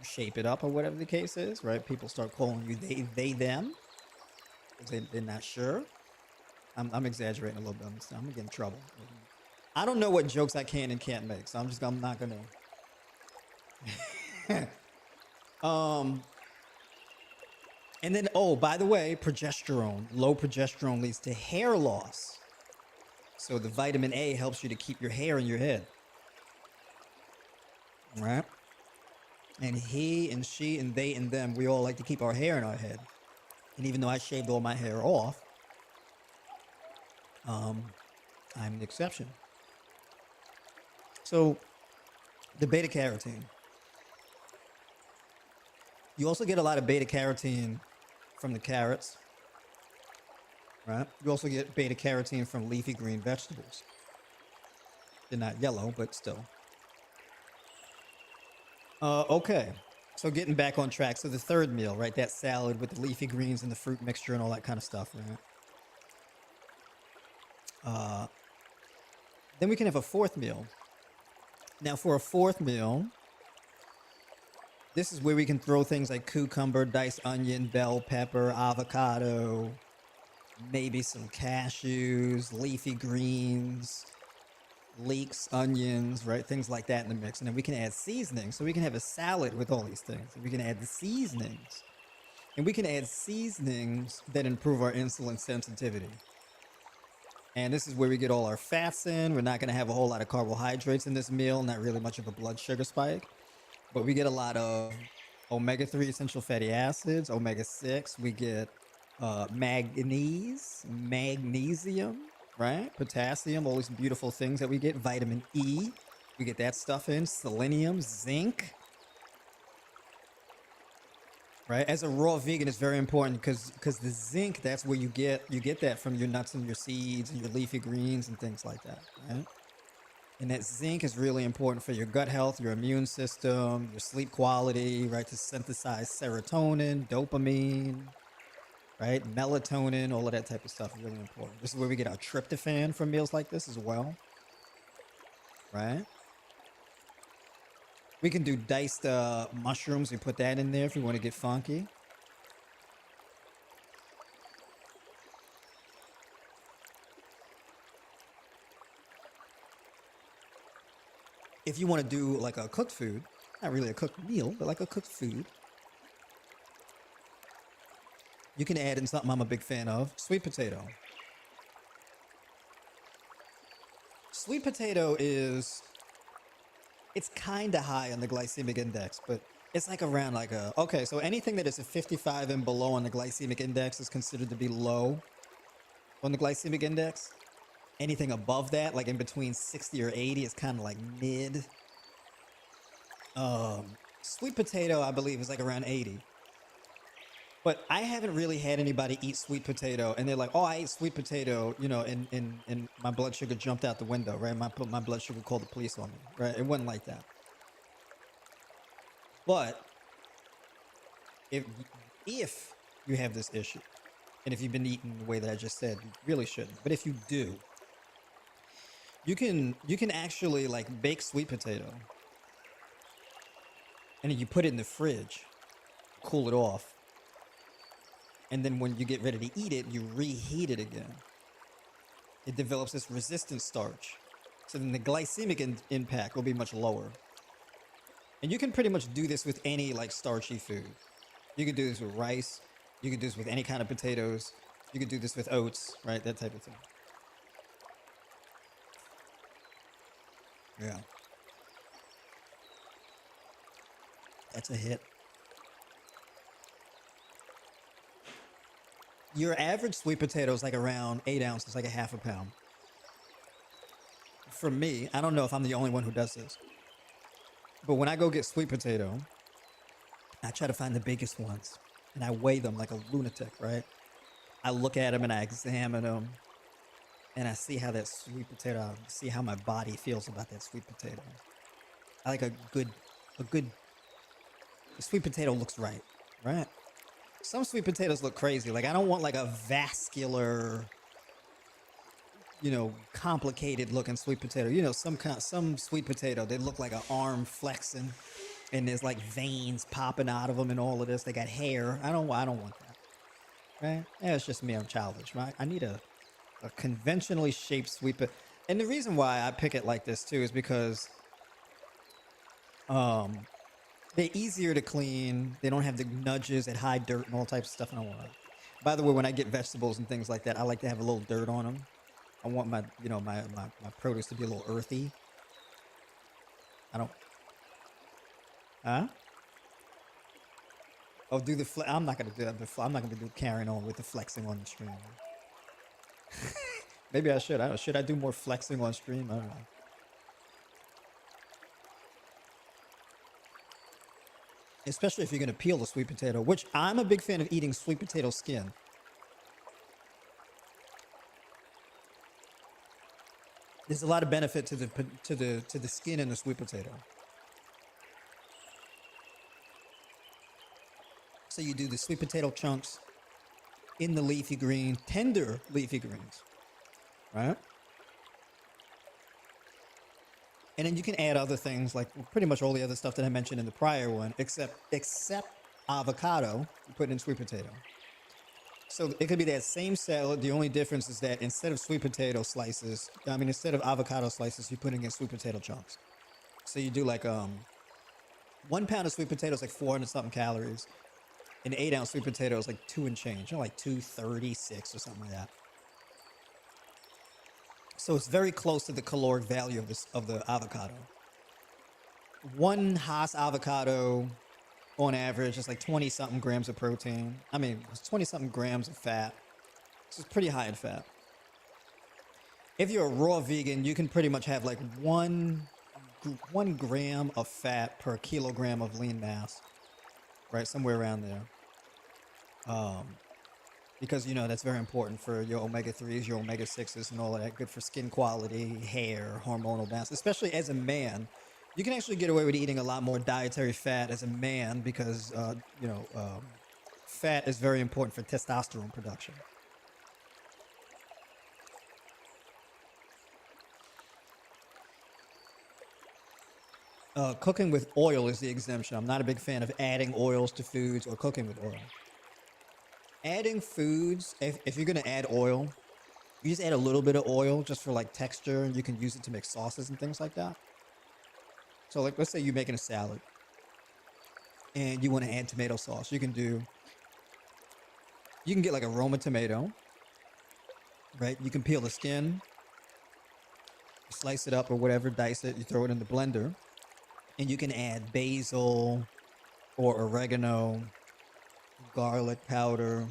shape it up or whatever the case is, right? People start calling you they them because they're not sure. I'm exaggerating a little bit. I'm gonna get in trouble. I don't know what jokes I can and can't make, so I'm not gonna. um, and then, oh, by the way, progesterone. Low progesterone leads to hair loss. So the vitamin A helps you to keep your hair in your head, right? And he and she and they and them, we all like to keep our hair in our head. And even though I shaved all my hair off, um, I'm the exception. So the beta carotene. You also get a lot of beta carotene from the carrots, right? You also get beta carotene from leafy green vegetables. They're not yellow, but still. Okay. So getting back on track. So the third meal, right? That salad with the leafy greens and the fruit mixture and all that kind of stuff, right? Uh, then we can have a fourth meal. Now for a fourth meal, this is where we can throw things like cucumber, diced onion, bell pepper, avocado, maybe some cashews, leafy greens, leeks, onions, right? Things like that in the mix. And then we can add seasoning. So we can have a salad with all these things. And we can add the seasonings. And we can add seasonings that improve our insulin sensitivity. And this is where we get all our fats in. We're not going to have a whole lot of carbohydrates in this meal, not really much of a blood sugar spike. But we get a lot of omega-3 essential fatty acids, omega-6. We get magnesium, right? Potassium, all these beautiful things that we get. Vitamin E, we get that stuff in. Selenium, zinc, right? As a raw vegan, it's very important because the zinc, that's where you get that from your nuts and your seeds and your leafy greens and things like that, right? And that zinc is really important for your gut health, your immune system, your sleep quality, right? To synthesize serotonin, dopamine, right? Melatonin, all of that type of stuff is really important. This is where we get our tryptophan from meals like this as well, right? We can do diced mushrooms. We put that in there if we want to get funky. If you want to do like a cooked food, not really a cooked meal, but like a cooked food, you can add in something I'm a big fan of, sweet potato. Sweet potato it's kind of high on the glycemic index, but it's like around like okay, so anything that is a 55 and below on the glycemic index is considered to be low on the glycemic index. Anything above that, like in between 60 or 80, is kind of like mid. Sweet potato, I believe, is like around 80. But I haven't really had anybody eat sweet potato and they're like, oh, I ate sweet potato, and my blood sugar jumped out the window, right? My blood sugar called the police on me, right? It wasn't like that. But if you have this issue, and if you've been eating the way that I just said, you really shouldn't. But if you do, you can actually like bake sweet potato and then you put it in the fridge, cool it off, and then when you get ready to eat it, you reheat it again. It develops this resistant starch, so then the glycemic impact will be much lower. And you can pretty much do this with any like starchy food. You can do this with rice. You can do this with any kind of potatoes. You can do this with oats, right? That type of thing. Yeah. That's a hit. Your average sweet potato is like around 8 ounces, like a half a pound. For me, I don't know if I'm the only one who does this, but when I go get sweet potato, I try to find the biggest ones and I weigh them like a lunatic, right? I look at them and I examine them and I see how that sweet potato, see how my body feels about that sweet potato. I like a good, the sweet potato looks right, right? Some sweet potatoes look crazy. Like I don't want like a vascular, complicated looking sweet potato. Some sweet potato, they look like an arm flexing and there's like veins popping out of them and all of this. They got hair. I don't want that. Right? Yeah, it's just me. I'm childish, right? I need a conventionally shaped sweet potato. And the reason why I pick it like this too is because they're easier to clean. They don't have the nudges that hide dirt and all types of stuff. I don't want that. By the way, when I get vegetables and things like that, I like to have a little dirt on them. I want my produce to be a little earthy. I don't. Huh? Oh, do the I'm not gonna do that. I'm not gonna do carrying on with the flexing on the stream. Maybe I should. Should I do more flexing on stream? I don't know. Especially if you're gonna peel the sweet potato, which I'm a big fan of eating sweet potato skin. There's a lot of benefit to the skin in the sweet potato. So you do the sweet potato chunks in the leafy green, tender leafy greens, right? And then you can add other things like pretty much all the other stuff that I mentioned in the prior one, except avocado, you put in sweet potato. So it could be that same salad. The only difference is that instead of sweet potato slices, instead of avocado slices, you're putting in sweet potato chunks. So you do like 1 pound of sweet potatoes like 400 something calories. An 8-ounce sweet potato is like 2 and change, like 236 or something like that. So it's very close to the caloric value of the avocado. One Haas avocado on average is like 20 something grams of protein. It's 20 something grams of fat. So it's pretty high in fat. If you're a raw vegan, you can pretty much have like one gram of fat per kilogram of lean mass, right? Somewhere around there. Because that's very important for your omega-3s, your omega-6s, and all of that. Good for skin quality, hair, hormonal balance. Especially as a man, you can actually get away with eating a lot more dietary fat as a man because fat is very important for testosterone production. Cooking with oil is the exemption. I'm not a big fan of adding oils to foods or cooking with oil. Adding foods, if you're gonna add oil, you just add a little bit of oil just for like texture, and you can use it to make sauces and things like that. So like, let's say you're making a salad and you want to add tomato sauce. You can get like a Roma tomato, right? You can peel the skin, slice it up or whatever, dice it, you throw it in the blender, and you can add basil or oregano, garlic powder,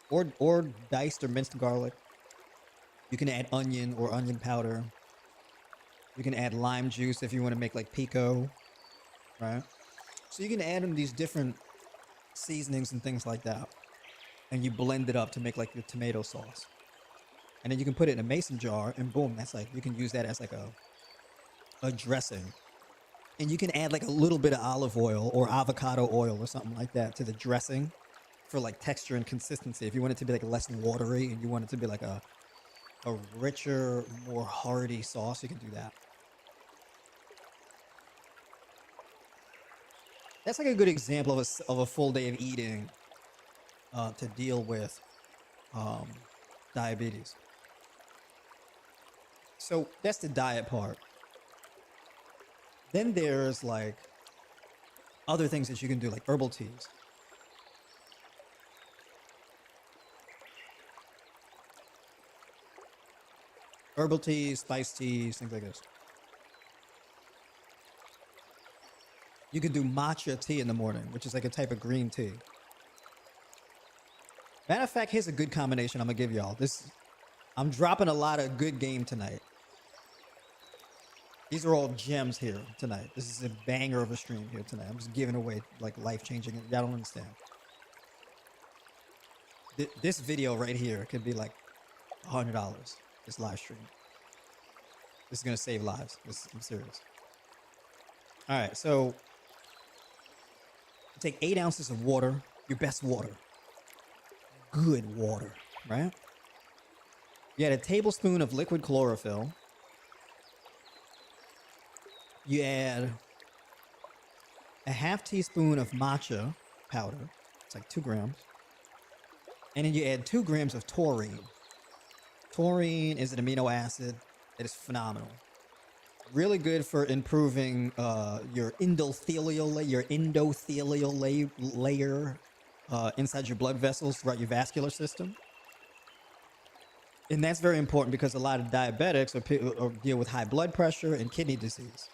or diced or minced garlic. You can add onion or onion powder. You can add lime juice if you want to make like pico, right? So you can add in these different seasonings and things like that, and you blend it up to make like your tomato sauce. And then you can put it in a mason jar, and boom, that's like, you can use that as like a dressing. And you can add like a little bit of olive oil or avocado oil or something like that to the dressing for like texture and consistency. If you want it to be like less watery and you want it to be like a richer, more hearty sauce, you can do that. That's like a good example of a full day of eating to deal with diabetes. So that's the diet part. Then there's like other things that you can do, like herbal teas. Herbal teas, spice teas, things like this. You can do matcha tea in the morning, which is like a type of green tea. Matter of fact, here's a good combination I'm gonna give y'all. I'm dropping a lot of good game tonight. These are all gems here tonight. This is a banger of a stream here tonight. I'm just giving away like life-changing. Y'all don't understand. This video right here could be like $100. This live stream. This is gonna save lives. I'm serious. All right, so take 8 ounces of water, your best water, good water, right? You add a tablespoon of liquid chlorophyll. You add a half teaspoon of matcha powder. It's like 2 grams. And then you add 2 grams of taurine. Taurine is an amino acid that is phenomenal. Really good for improving your endothelial layer inside your blood vessels throughout your vascular system. And that's very important because a lot of diabetics or deal with high blood pressure and kidney disease.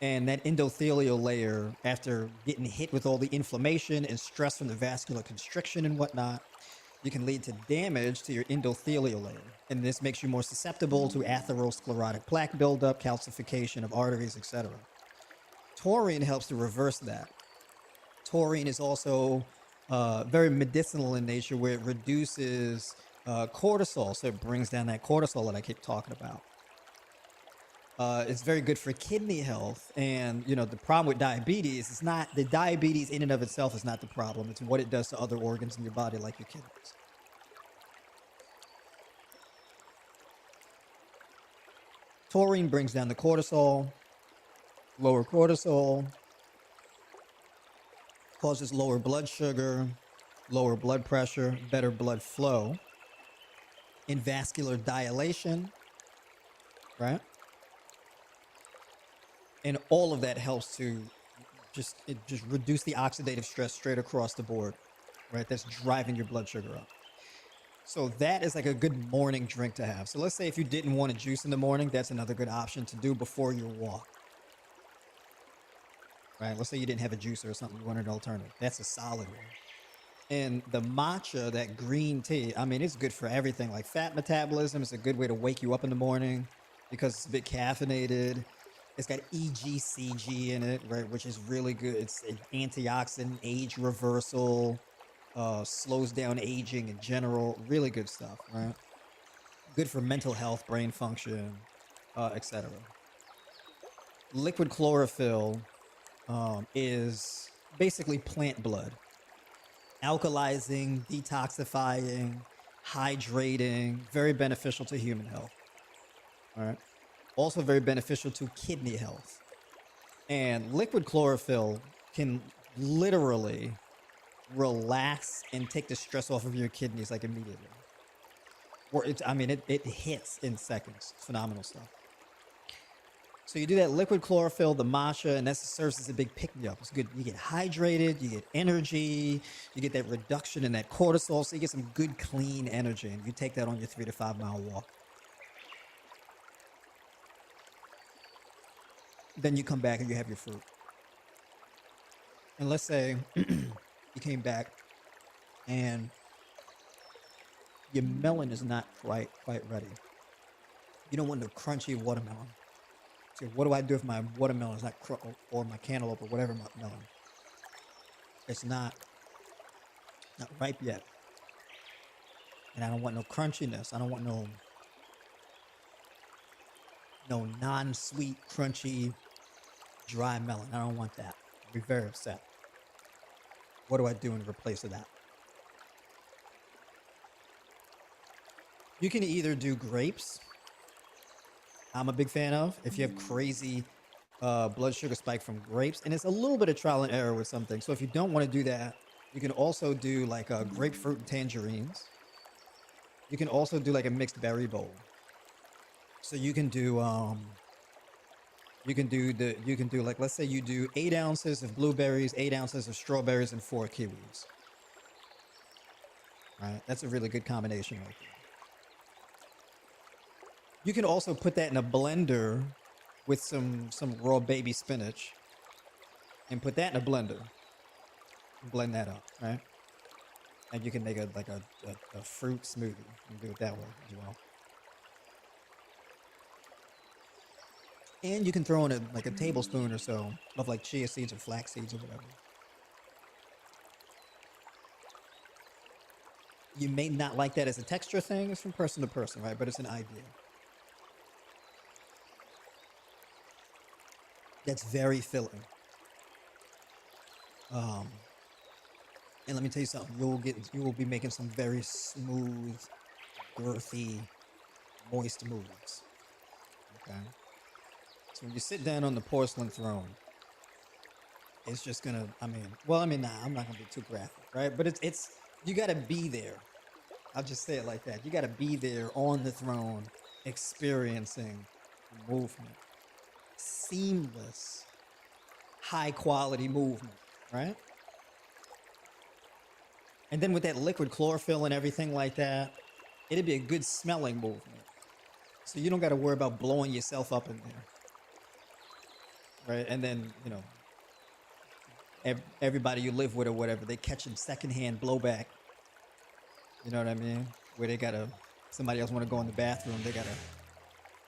And that endothelial layer, after getting hit with all the inflammation and stress from the vascular constriction and whatnot, you can lead to damage to your endothelial layer. And this makes you more susceptible to atherosclerotic plaque buildup, calcification of arteries, etc. Taurine helps to reverse that. Taurine is also very medicinal in nature, where it reduces cortisol. So it brings down that cortisol that I keep talking about. It's very good for kidney health. And, the problem with diabetes is not the diabetes in and of itself is not the problem. It's what it does to other organs in your body, like your kidneys. Taurine brings down the cortisol, lower cortisol, causes lower blood sugar, lower blood pressure, better blood flow, in vascular dilation, right? And all of that helps to just reduce the oxidative stress straight across the board, right? That's driving your blood sugar up. So that is like a good morning drink to have. So let's say if you didn't want a juice in the morning, that's another good option to do before your walk, right? Let's say you didn't have a juicer or something, you wanted an alternative. That's a solid one. And the matcha, that green tea, I mean, it's good for everything. Like fat metabolism, it's a good way to wake you up in the morning because it's a bit caffeinated. It's got EGCG in it, right, which is really good. It's an antioxidant, age reversal, slows down aging in general. Really good stuff, right? Good for mental health, brain function, etc. Liquid chlorophyll is basically plant blood, alkalizing, detoxifying, hydrating, very beneficial to human health. All right. Also very beneficial to kidney health. And liquid chlorophyll can literally relax and take the stress off of your kidneys like immediately. Or it hits in seconds. It's phenomenal stuff. So you do that liquid chlorophyll, the matcha, and that serves as a big pick-me-up. It's good. You get hydrated, you get energy, you get that reduction in that cortisol, so you get some good, clean energy, and you take that on your 3 to 5 mile walk. Then you come back and you have your fruit. And let's say you came back and your melon is not quite ready. You don't want no crunchy watermelon. So what do I do if my watermelon is not or my cantaloupe or whatever melon? It's not ripe yet. And I don't want no crunchiness. I don't want no non-sweet, crunchy, dry melon. I don't want that. I'll be very upset. What do I do in replace of that? You can either do grapes. I'm a big fan of. If you have crazy blood sugar spike from grapes, and it's a little bit of trial and error with something. So if you don't want to do that, you can also do like grapefruit and tangerines. You can also do like a mixed berry bowl. So you can do like, let's say you do 8 ounces of blueberries, 8 ounces of strawberries, and 4 kiwis. Right? That's a really good combination right there. You can also put that in a blender with some raw baby spinach and put that in a blender and blend that up, right? And you can make a fruit smoothie and do it that way as well. And you can throw in a tablespoon or so of like chia seeds or flax seeds or whatever. You may not like that as a texture thing. It's from person to person, right? But it's an idea. That's very filling. And let me tell you something. You will be making some very smooth, girthy, moist moves. Okay. So when you sit down on the porcelain throne, it's just gonna. I'm not gonna be too graphic, right? But it's you gotta be there. I'll just say it like that. You gotta be there on the throne, experiencing the movement. Seamless, high quality movement, right? And then with that liquid chlorophyll and everything like that, it'd be a good smelling movement. So you don't got to worry about blowing yourself up in there, right? And then, everybody you live with or whatever, they catching secondhand blowback. You know what I mean? Where somebody else want to go in the bathroom,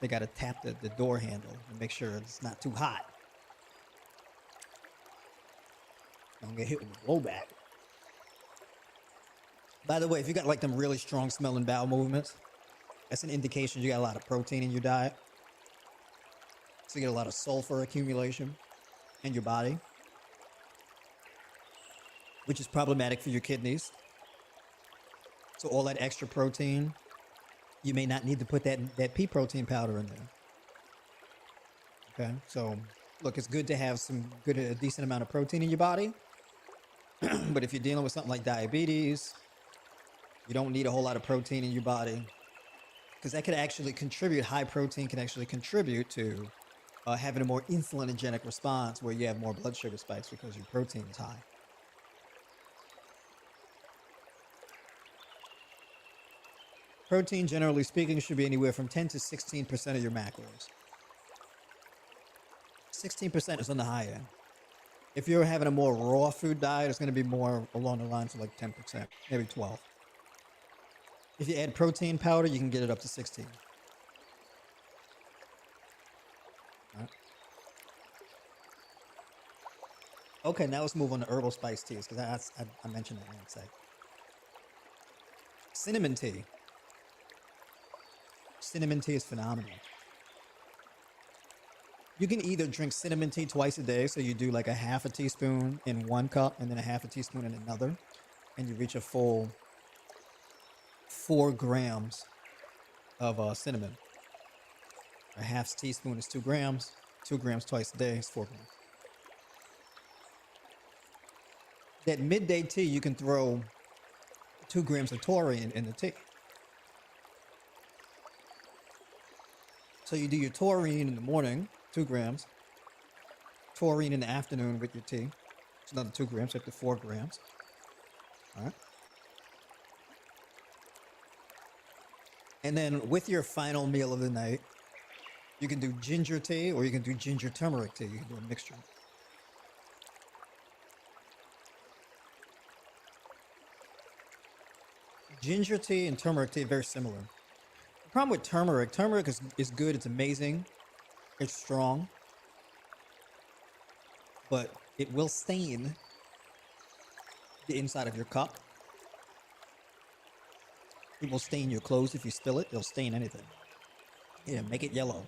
they gotta tap the door handle and make sure it's not too hot. Don't get hit with the blowback. By the way, if you got like them really strong smelling bowel movements, that's an indication you got a lot of protein in your diet. So you get a lot of sulfur accumulation in your body, which is problematic for your kidneys. So all that extra protein, you may not need to put that pea protein powder in there. Okay, so look, it's good to have a decent amount of protein in your body, but if you're dealing with something like diabetes, you don't need a whole lot of protein in your body because that could actually contribute. High protein can actually contribute to having a more insulinogenic response where you have more blood sugar spikes because your protein is high. Protein, generally speaking, should be anywhere from 10 to 16% of your macros. 16% is on the high end. If you're having a more raw food diet, it's going to be more along the lines of like 10%, maybe 12. If you add protein powder, you can get it up to 16. Right. Okay, now let's move on to herbal spice teas because I mentioned that in one sec. Cinnamon tea. Cinnamon tea is phenomenal. You can either drink cinnamon tea twice a day, so you do like a half a teaspoon in one cup and then a half a teaspoon in another, and you reach a full 4 grams of cinnamon. A half teaspoon is 2 grams. 2 grams twice a day is 4 grams. That midday tea, you can throw 2 grams of taurine in the tea. So you do your taurine in the morning, 2 grams. Taurine in the afternoon with your tea. It's another 2 grams, up to 4 grams. All right. And then with your final meal of the night, you can do ginger tea or you can do ginger turmeric tea. You can do a mixture. Ginger tea and turmeric tea are very similar. The problem with turmeric is good. It's amazing. It's strong. But it will stain the inside of your cup. It will stain your clothes if you spill it. It'll stain anything. Yeah, make it yellow.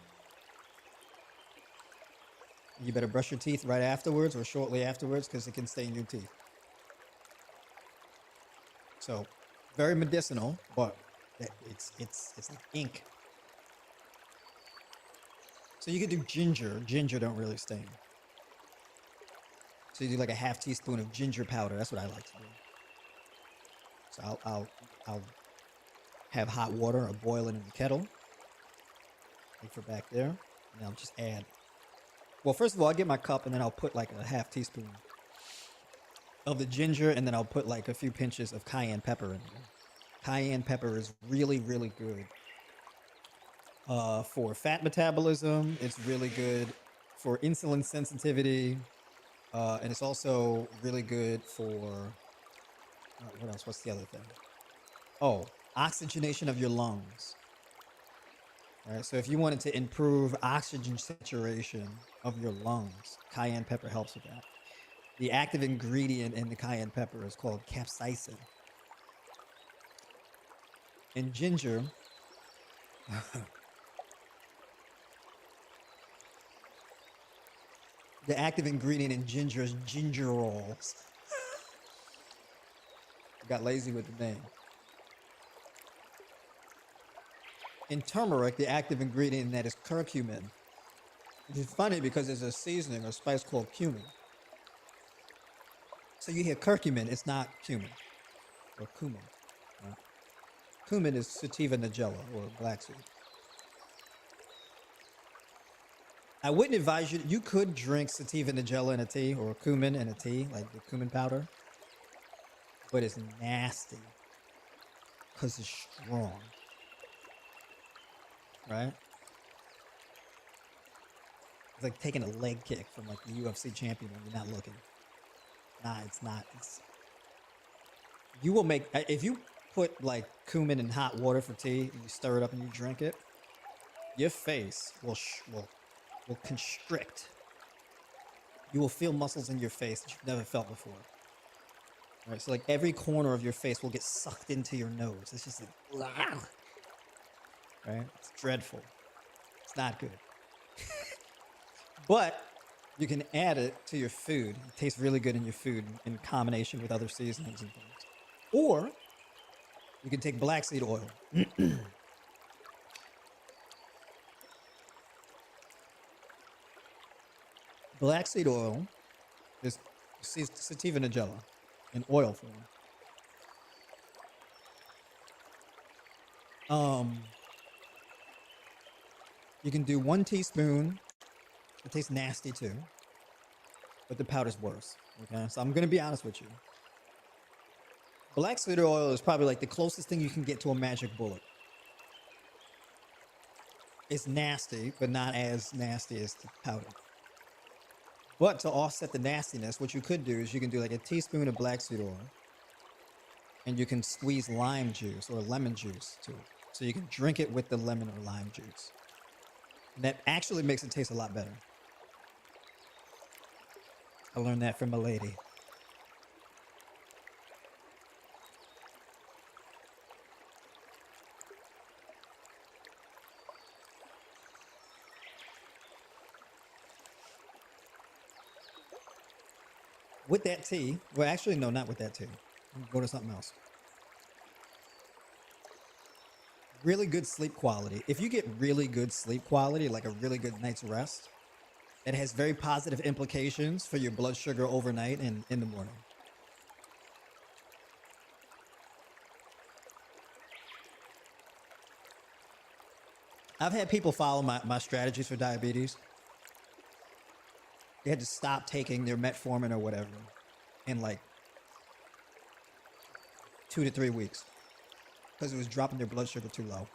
You better brush your teeth right afterwards or shortly afterwards because it can stain your teeth. So, very medicinal, but it's like ink. So you could do ginger. Ginger don't really stain. So you do like a half teaspoon of ginger powder. That's what I like to do. So I'll have hot water or boil it in the kettle. Wait for back there. And I'll just add. Well, first of all, I'll get my cup and then I'll put like a half teaspoon of the ginger and then I'll put like a few pinches of cayenne pepper in there. Cayenne pepper is really, really good for fat metabolism. It's really good for insulin sensitivity. And it's also really good for what else? What's the other thing? Oh, oxygenation of your lungs. All right. So if you wanted to improve oxygen saturation of your lungs, cayenne pepper helps with that. The active ingredient in the cayenne pepper is called capsaicin. And ginger, the active ingredient in ginger is gingerols. Got lazy with the name. In turmeric, the active ingredient in that is curcumin. Which is funny because there's a seasoning or spice called cumin. So you hear curcumin, it's not cumin or cumin. Right? Cumin is sativa nigella or black seed. I wouldn't advise you. You could drink sativa nigella in a tea or cumin in a tea, like the cumin powder, but it's nasty because it's strong, right? It's like taking a leg kick from like the UFC champion when you're not looking. Nah, it's not. You will make if you put like cumin in hot water for tea and you stir it up and you drink it, your face will constrict. You will feel muscles in your face that you've never felt before. All right, so like every corner of your face will get sucked into your nose. It's just like, right? It's dreadful. It's not good. But you can add it to your food. It tastes really good in your food in combination with other seasonings and things. Or you can take black seed oil. Black seed oil is sativa nigella in oil form. Um, you can do 1 teaspoon. It tastes nasty too, but the powder's worse. Okay, so I'm gonna be honest with you. Black seed oil is probably like the closest thing you can get to a magic bullet. It's nasty, but not as nasty as the powder. But to offset the nastiness, what you could do is you can do like a teaspoon of black seed oil and you can squeeze lime juice or lemon juice to it. So you can drink it with the lemon or lime juice. And that actually makes it taste a lot better. I learned that from a lady. With that tea, well, actually, no, not with that tea. Go to something else. Really good sleep quality. If you get really good sleep quality, like a really good night's rest, it has very positive implications for your blood sugar overnight and in the morning. I've had people follow my strategies for diabetes. They had to stop taking their metformin or whatever in like 2 to 3 weeks because it was dropping their blood sugar too low.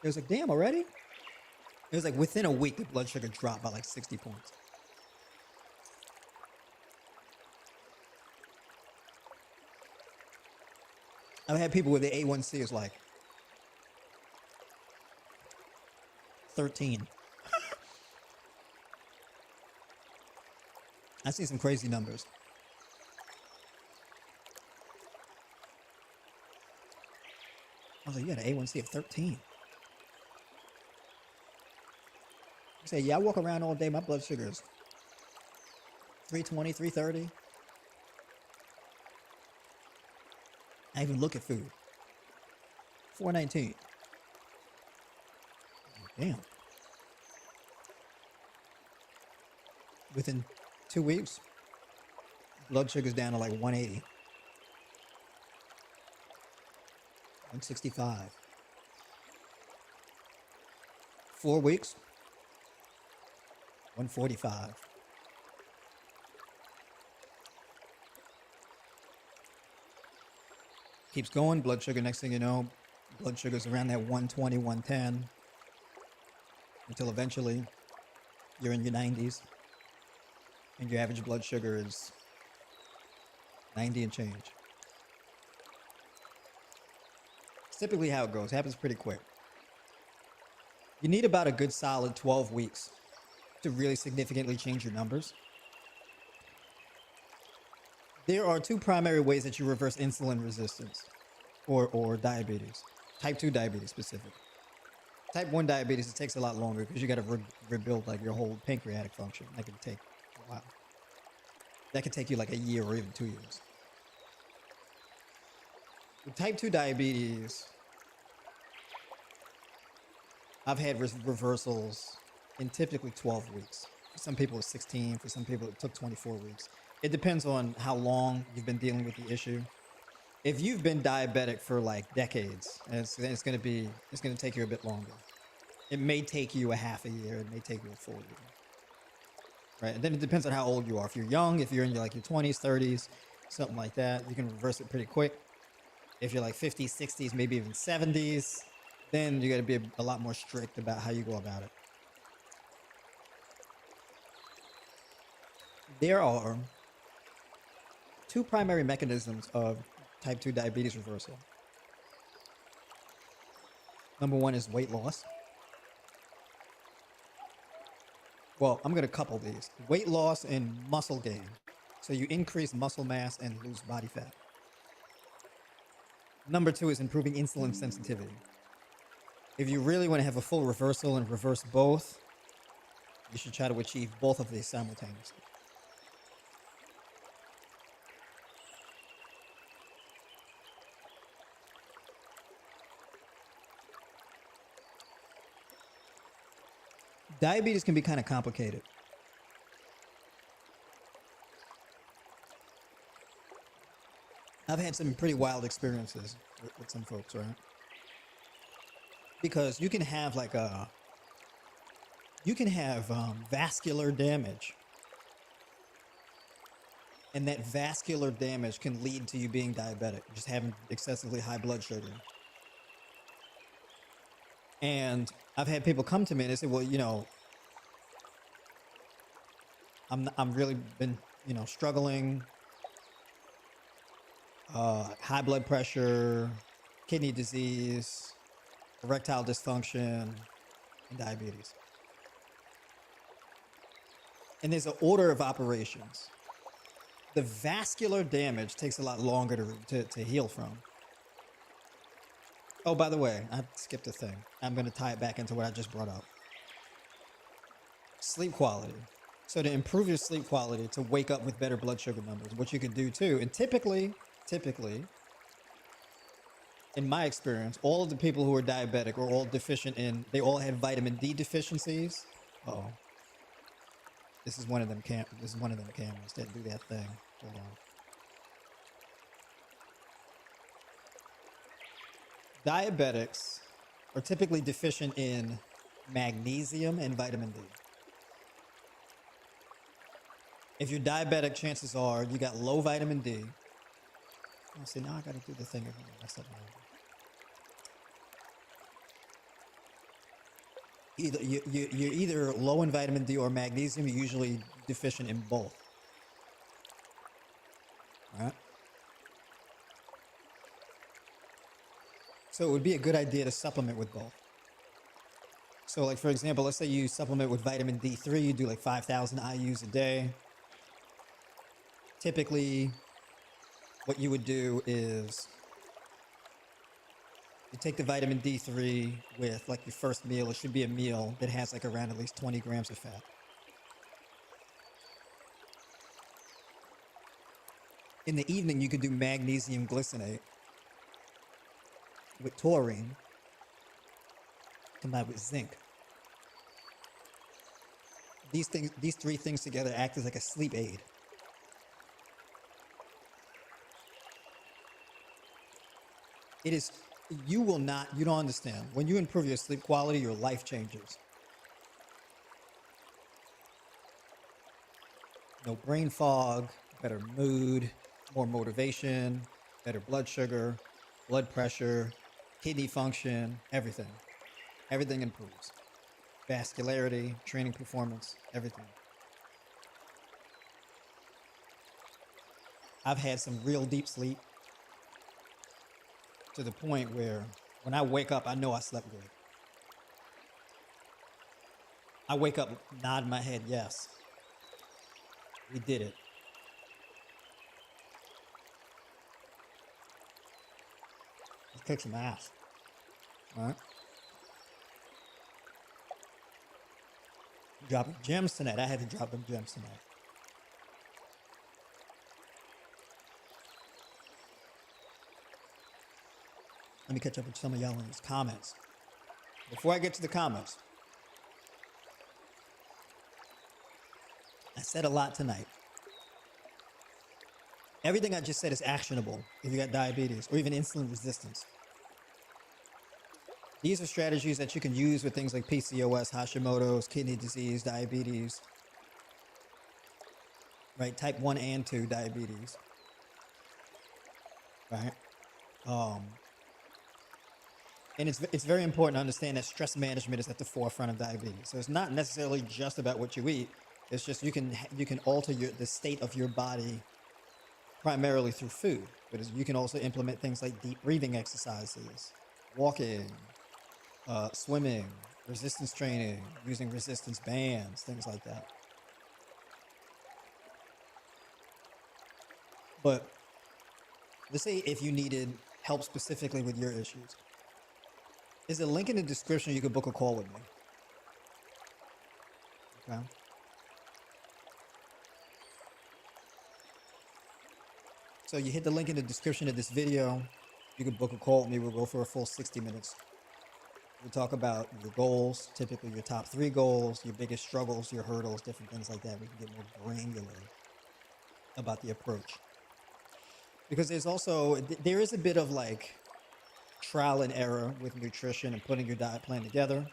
It was like, damn, already? It was like within a week, the blood sugar dropped by like 60 points. I've had people with the A1C is like 13. I see some crazy numbers. I was like, you got an A1C of 13. I say, yeah, I walk around all day. My blood sugar is 320, 330. I even look at food. 419. Damn. Within 2 weeks, blood sugar's down to like 180. 165. 4 weeks, 145. Keeps going. Blood sugar, next thing you know, blood sugar's around that 120, 110 until eventually you're in your 90s and your average blood sugar is 90 and change. It's typically how it goes. It happens pretty quick. You need about a good solid 12 weeks to really significantly change your numbers. There are two primary ways that you reverse insulin resistance or diabetes, type 2 diabetes specific. Type 1 diabetes, it takes a lot longer because you got to rebuild like your whole pancreatic function. That can take a while. That could take you like a year or even 2 years. With type 2 diabetes, I've had reversals in typically 12 weeks. For some people, it's 16. For some people, it took 24 weeks. It depends on how long you've been dealing with the issue. If you've been diabetic for like decades, it's going to take you a bit longer. It may take you a half a year. It may take you a full year. Right. And then it depends on how old you are. If you're young, if you're in your 20s, 30s, something like that, you can reverse it pretty quick. If you're like 50s, 60s, maybe even 70s, then you got to be a lot more strict about how you go about it. There are two primary mechanisms of type 2 diabetes reversal. Number one is weight loss. Well, I'm going to couple these. Weight loss and muscle gain. So you increase muscle mass and lose body fat. Number two is improving insulin sensitivity. If you really want to have a full reversal and reverse both, You should try to achieve both of these simultaneously. Diabetes can be kind of complicated. I've had some pretty wild experiences with some folks, right? Because you can have vascular damage, and that vascular damage can lead to you being diabetic, just having excessively high blood sugar. And I've had people come to me and they say, well, I'm really been, struggling, high blood pressure, kidney disease, erectile dysfunction, and diabetes. And there's an order of operations. The vascular damage takes a lot longer to heal from. Oh, by the way, I skipped a thing. I'm going to tie it back into what I just brought up. Sleep quality. So to improve your sleep quality, to wake up with better blood sugar numbers, what you can do too, and typically, in my experience, all of the people who are diabetic are all deficient they all had vitamin D deficiencies. Oh, this is one of them cameras that do that thing. Hold on. Diabetics are typically deficient in magnesium and vitamin D. If you're diabetic, chances are you got low vitamin D. Oh, see, now I got to do the thing again. Mess up my you're either low in vitamin D or magnesium. You're usually deficient in both. All right. So it would be a good idea to supplement with both. So, like for example, let's say you supplement with vitamin D3. You do like 5,000 IU's a day. Typically, what you would do is you take the vitamin D3 with like your first meal. It should be a meal that has like around at least 20 grams of fat. In the evening, you could do magnesium glycinate with taurine combined with zinc. These three things together act as like a sleep aid. It is, you don't understand. When you improve your sleep quality, your life changes. No brain fog, better mood, more motivation, better blood sugar, blood pressure, kidney function, everything. Everything improves. Vascularity, training performance, everything. I've had some real deep sleep to the point where when I wake up, I know I slept good. I wake up, nod my head, yes. We did it. Let's kick some ass. All right. Dropping gems tonight. I had to drop them gems tonight. Let me catch up with some of y'all in these comments. Before I get to the comments, I said a lot tonight. Everything I just said is actionable if you got diabetes or even insulin resistance. These are strategies that you can use with things like PCOS, Hashimoto's, kidney disease, diabetes, right? Type 1 and 2 diabetes, right? And it's very important to understand that stress management is at the forefront of diabetes. So it's not necessarily just about what you eat. It's just you can alter the state of your body primarily through food. But you can also implement things like deep breathing exercises, walking, swimming, resistance training, using resistance bands, things like that. But let's say if you needed help specifically with your issues, there's a link in the description. You could book a call with me. Okay. So you hit the link in the description of this video. You can book a call with me. We'll go for a full 60 minutes. We'll talk about your goals, typically your top 3 goals, your biggest struggles, your hurdles, different things like that. We can get more granular about the approach. Because there is a bit of like trial and error with nutrition and putting your diet plan together.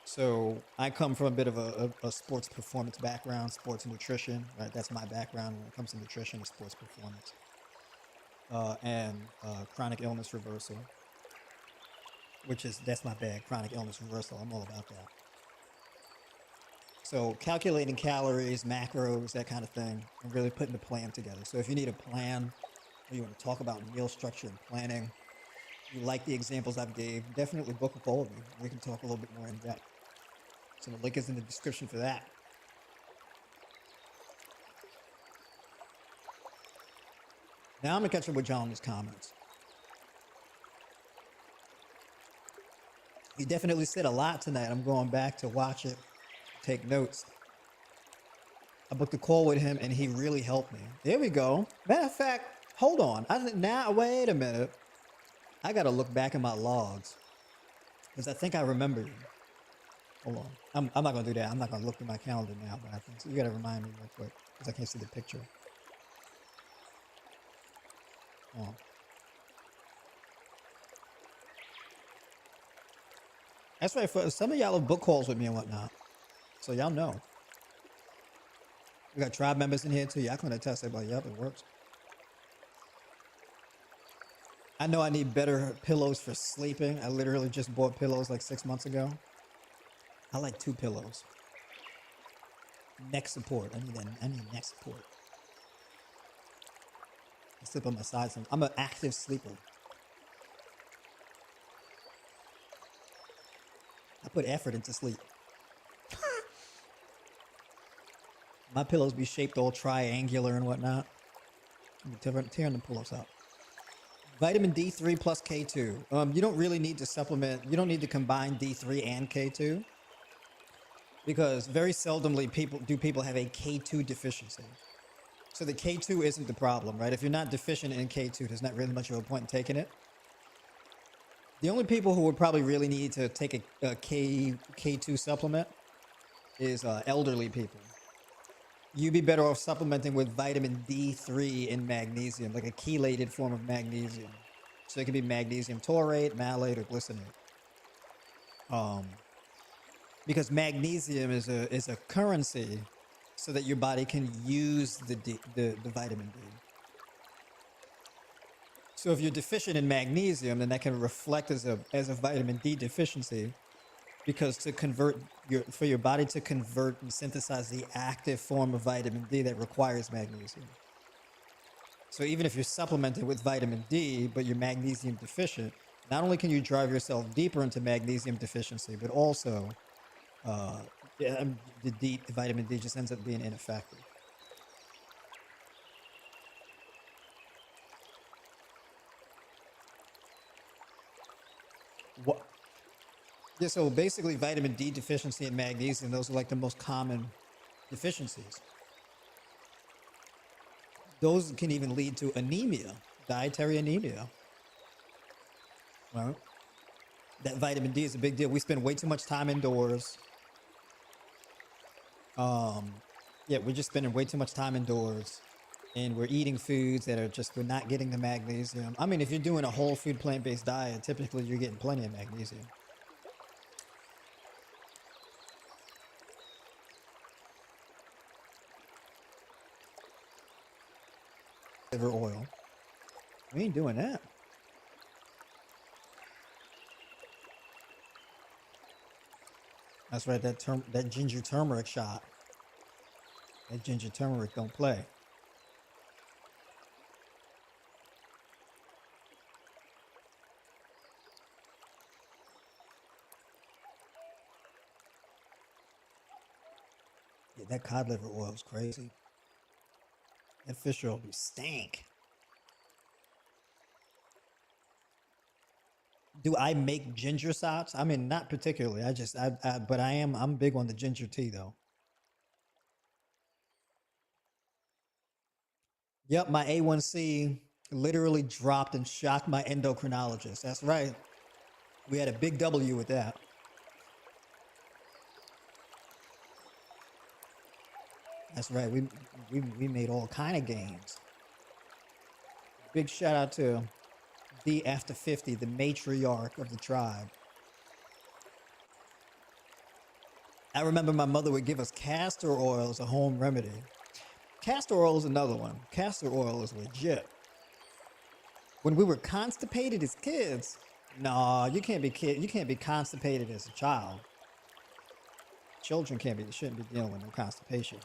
So I come from a bit of a sports performance background, sports nutrition, right? That's my background when it comes to nutrition and sports performance, and chronic illness reversal, that's my bag, chronic illness reversal. I'm all about that. So calculating calories, macros, that kind of thing, and really putting the plan together. So if you need a plan, or you want to talk about meal structure and planning, you like the examples I've gave, definitely book a call with me. We can talk a little bit more in depth. So the link is in the description for that. Now I'm gonna catch up with John in his comments. He definitely said a lot tonight. I'm going back to watch it, take notes. I booked a call with him and he really helped me. There we go. Matter of fact, hold on. Wait a minute. I gotta look back in my logs because I think I remember you. Hold on. I'm not gonna do that. I'm not gonna look through my calendar now, but I think so. You gotta remind me real quick because I can't see the picture. Oh. That's right. For some of y'all have book calls with me and whatnot, so y'all know. We got tribe members in here too. Y'all can attest. They're like, yep, it works. I know I need better pillows for sleeping. I literally just bought pillows like 6 months ago. I like 2 pillows. Neck support. I need neck support. I sleep on my side. I'm an active sleeper. I put effort into sleep. My pillows be shaped all triangular and whatnot. I'm tearing the pillows out. Vitamin D3 plus K2. You don't really need to supplement. You don't need to combine D3 and K2 because very seldomly people have a K2 deficiency. So the K2 isn't the problem, right? If you're not deficient in K2, there's not really much of a point in taking it. The only people who would probably really need to take a K2 supplement is elderly people. You'd be better off supplementing with vitamin D3 and magnesium, like a chelated form of magnesium. So it could be magnesium taurate, malate, or glycinate. Because magnesium is a currency, so that your body can use the vitamin D. So if you're deficient in magnesium, then that can reflect as a vitamin D deficiency, because for your body to convert and synthesize the active form of vitamin D that requires magnesium. So even if you're supplemented with vitamin D, but you're magnesium deficient, not only can you drive yourself deeper into magnesium deficiency, but also the vitamin D just ends up being ineffective. What? Yeah, so basically vitamin D deficiency and magnesium, those are like the most common deficiencies. Those can even lead to anemia, dietary anemia. Well, that vitamin D is a big deal. We spend way too much time indoors. Yeah, we're just spending way too much time indoors, and we're eating foods that we're not getting the magnesium. I mean, if you're doing a whole food plant-based diet, typically you're getting plenty of magnesium. Liver oil. We ain't doing that. That's right. That ginger turmeric shot. That ginger turmeric don't play. Yeah, that cod liver oil is crazy. That fish oil be stank. Do I make ginger shots? I mean, not particularly. But I'm big on the ginger tea though. Yep, my A1C literally dropped and shocked my endocrinologist. That's right. We had a big W with that. That's right. We made all kind of gains. Big shout out to D after 50, the matriarch of the tribe. I remember my mother would give us castor oil as a home remedy. Castor oil is another one. Castor oil is legit. When we were constipated as kids, no, you can't be you can't be constipated as a child. Children shouldn't be dealing with no constipation.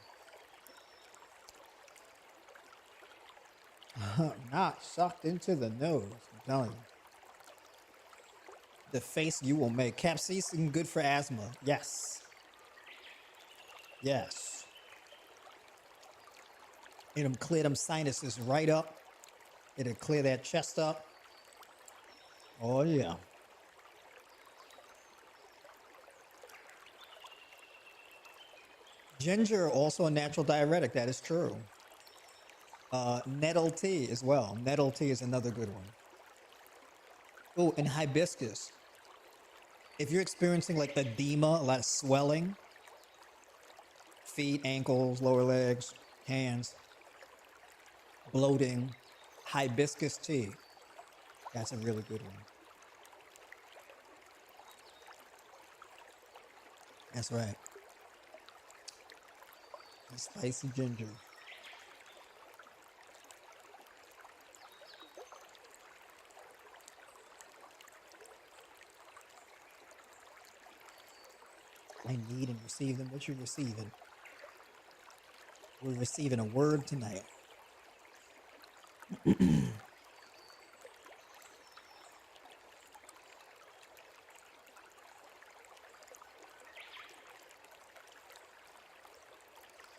Not sucked into the nose, I'm telling you. The face you will make. Capsaicin good for asthma. Yes. Yes. It'll clear them sinuses right up. It'll clear that chest up. Oh yeah. Ginger, also a natural diuretic. That is true. Nettle tea as well. Nettle tea is another good one. Oh, and hibiscus. If you're experiencing like edema, a lot of swelling, feet, ankles, lower legs, hands, bloating, hibiscus tea. That's a really good one. That's right. And spicy ginger. I need and receive them. What you receiving? We're receiving a word tonight.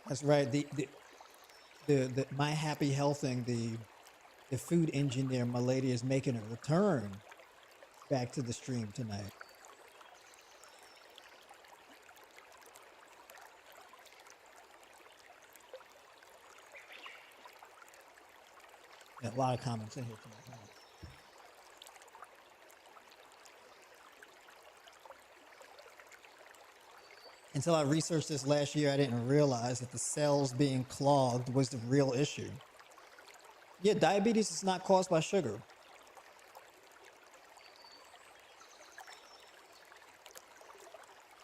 That's right. The my happy healthing, the food engineer, my lady, is making a return back to the stream tonight. Got a lot of comments in here tonight. Until I researched this last year, I didn't realize that the cells being clogged was the real issue. Yeah, diabetes is not caused by sugar.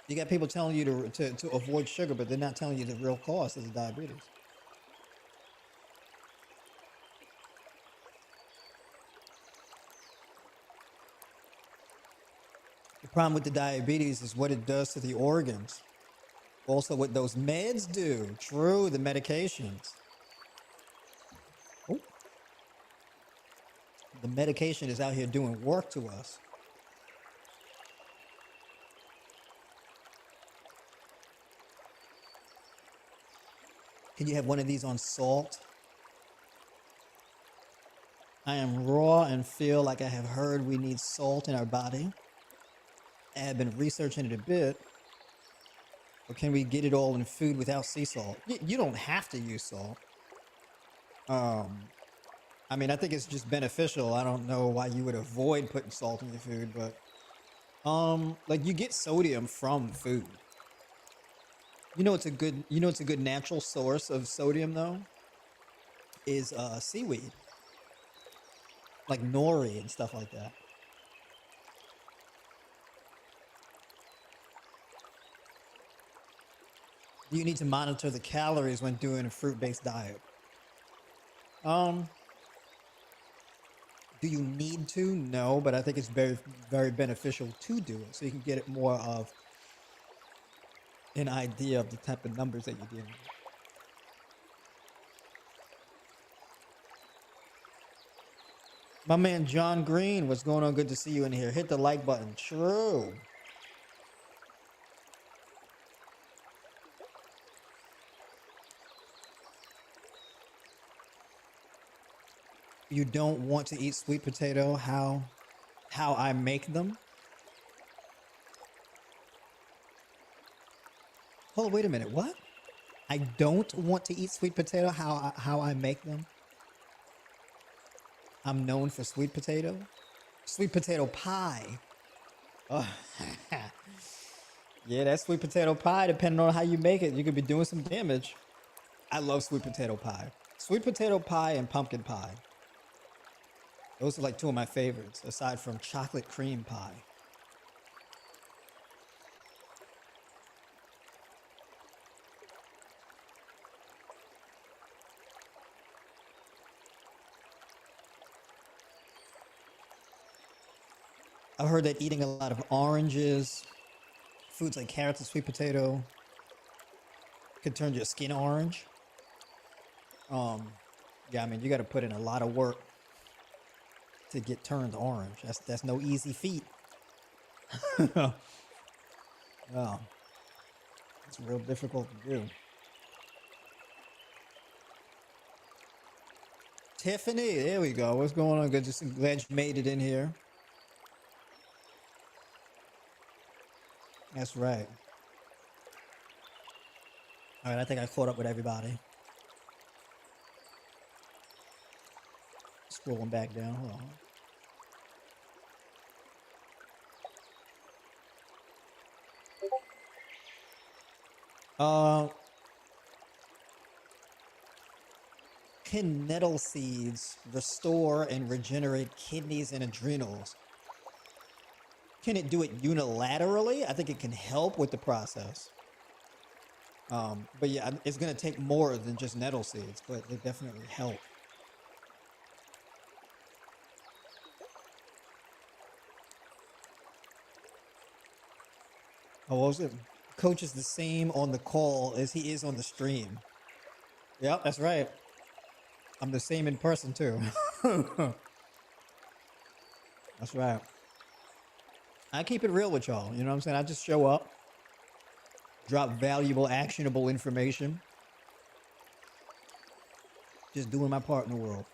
You got people telling you to avoid sugar, but they're not telling you the real cause is diabetes. The problem with the diabetes is what it does to the organs. Also, what those meds do. True, the medications. Oh, the medication is out here doing work to us. Can you have one of these on salt? I am raw and feel like I have heard we need salt in our body. I have been researching it a bit. Or can we get it all in food without sea salt? You don't have to use salt. I mean, I think it's just beneficial. I don't know why you would avoid putting salt in your food, but like you get sodium from food. It's a good natural source of sodium though is seaweed. Like nori and stuff like that. You need to monitor the calories when doing a fruit-based diet. Um, do you need to? No, but I think it's very, very beneficial to do it so you can get it more of an idea of the type of numbers that you're dealing with. My man John Green, what's going on? Good to see you in here. Hit the like button. True. You don't want to eat sweet potato how I make them? Hold on, wait a minute. What? I don't want to eat sweet potato how I make them? I'm known for sweet potato pie. Oh, yeah, that sweet potato pie, depending on how you make it, you could be doing some damage. I love sweet potato pie. Sweet potato pie and pumpkin pie. Those are like two of my favorites, aside from chocolate cream pie. I've heard that eating a lot of oranges, foods like carrots and sweet potato, could turn your skin orange. Um, yeah, I mean, you got to put in a lot of work to get turned orange. That's no easy feat. Yeah, it's real difficult to do. Tiffany, there we go. What's going on? Good, just glad you made it in here. That's right. All right, I think I caught up with everybody. Scrolling back down. Hold on. Can nettle seeds restore and regenerate kidneys and adrenals? Can it do it unilaterally? I think it can help with the process. But yeah, it's going to take more than just nettle seeds, but they definitely help. Oh, what was it? Coach is the same on the call as he is on the stream. Yep, that's right. I'm the same in person too. That's right. I keep it real with y'all. You know what I'm saying? I just show up, drop valuable, actionable information, just doing my part in the world.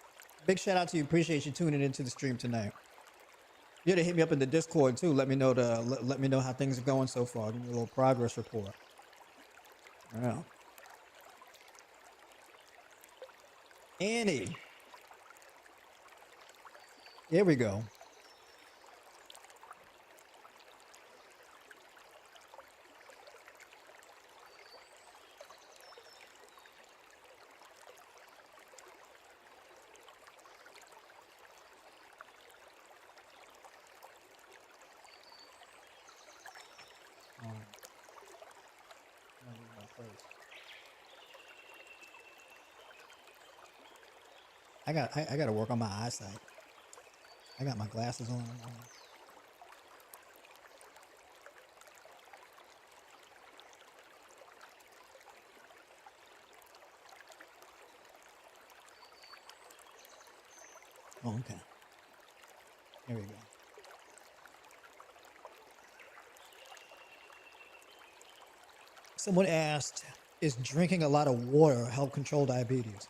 Big shout out to you. Appreciate you tuning into the stream tonight. You gotta hit me up in the Discord too. Let me know let me know how things are going so far. Give me a little progress report. Yeah. Annie. There we go. I gotta work on my eyesight. I got my glasses on. Oh, okay. Here we go. Someone asked, is drinking a lot of water help control diabetes?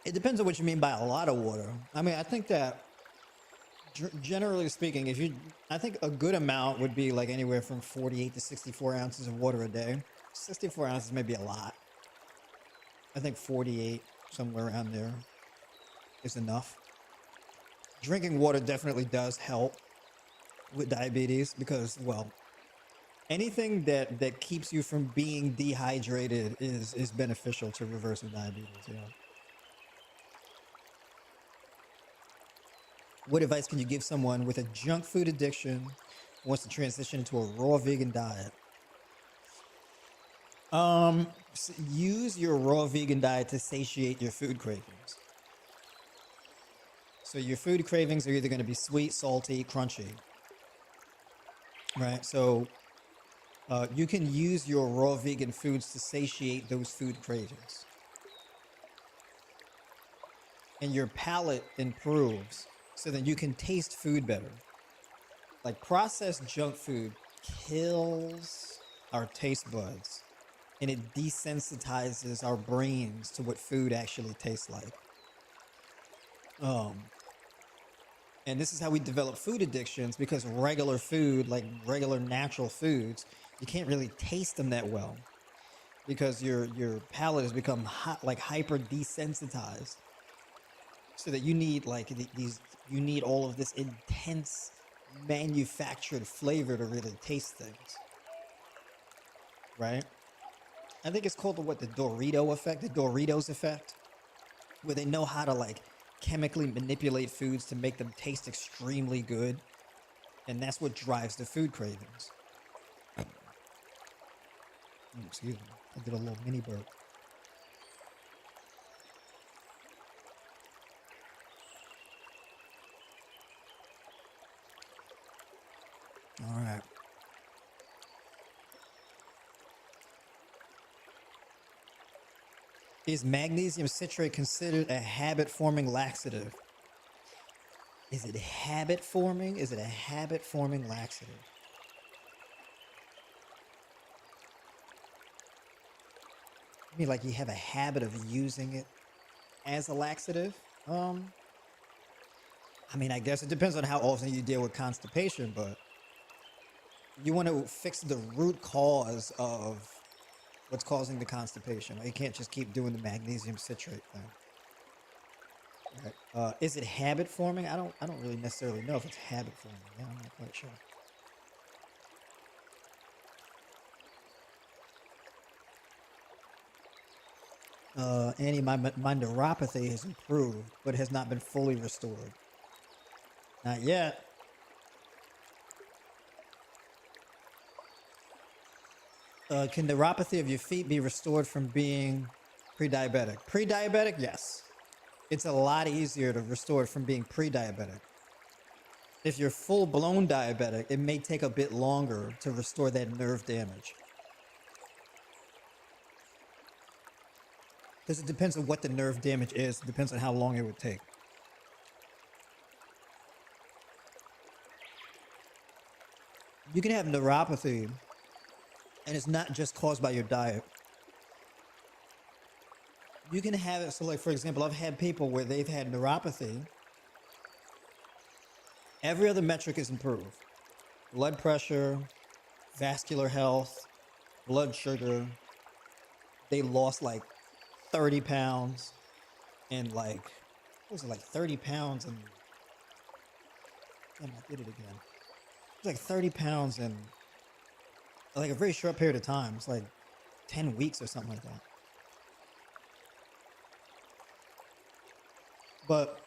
It depends on what you mean by a lot of water. I mean, I think that generally speaking, I think a good amount would be like anywhere from 48 to 64 ounces of water a day. 64 ounces may be a lot. I think 48, somewhere around there, is enough. Drinking water definitely does help with diabetes because, well, anything that keeps you from being dehydrated is beneficial to reversing diabetes. Yeah. What advice can you give someone with a junk food addiction who wants to transition into a raw vegan diet? Use your raw vegan diet to satiate your food cravings. So your food cravings are either going to be sweet, salty, crunchy, right? So you can use your raw vegan foods to satiate those food cravings. And your palate improves so that you can taste food better. Like processed junk food kills our taste buds and it desensitizes our brains to what food actually tastes like. And this is how we develop food addictions because regular food, like regular natural foods, you can't really taste them that well. because your palate has become like hyper desensitized, so that you need like these you need all of this intense manufactured flavor to really taste things, right? I think it's called the Dorito effect, the Doritos effect, where they know how to like chemically manipulate foods to make them taste extremely good, and that's what drives the food cravings. Excuse me, I did a little mini burp. All right. Is magnesium citrate considered a habit forming laxative? Is it habit forming? Is it a habit forming laxative? I mean, like you have a habit of using it as a laxative? Um, I mean, I guess it depends on how often you deal with constipation, but you want to fix the root cause of what's causing the constipation. Like, you can't just keep doing the magnesium citrate thing. Right. Is it habit forming? I don't really necessarily know if it's habit forming. Yeah, I'm not quite sure. Annie, my neuropathy has improved, but has not been fully restored. Not yet. Can neuropathy of your feet be restored from being pre-diabetic? Pre-diabetic, yes. It's a lot easier to restore it from being pre-diabetic. If you're full-blown diabetic, it may take a bit longer to restore that nerve damage. Because it depends on what the nerve damage is. It depends on how long it would take. You can have neuropathy, and it's not just caused by your diet. You can have it, so like, for example, I've had people where they've had neuropathy. Every other metric is improved. Blood pressure, vascular health, blood sugar. They lost like 30 pounds and like, what was it, like 30 pounds and, damn, I did it again. It was like 30 pounds in like a very short period of time. It's like 10 weeks or something like that. But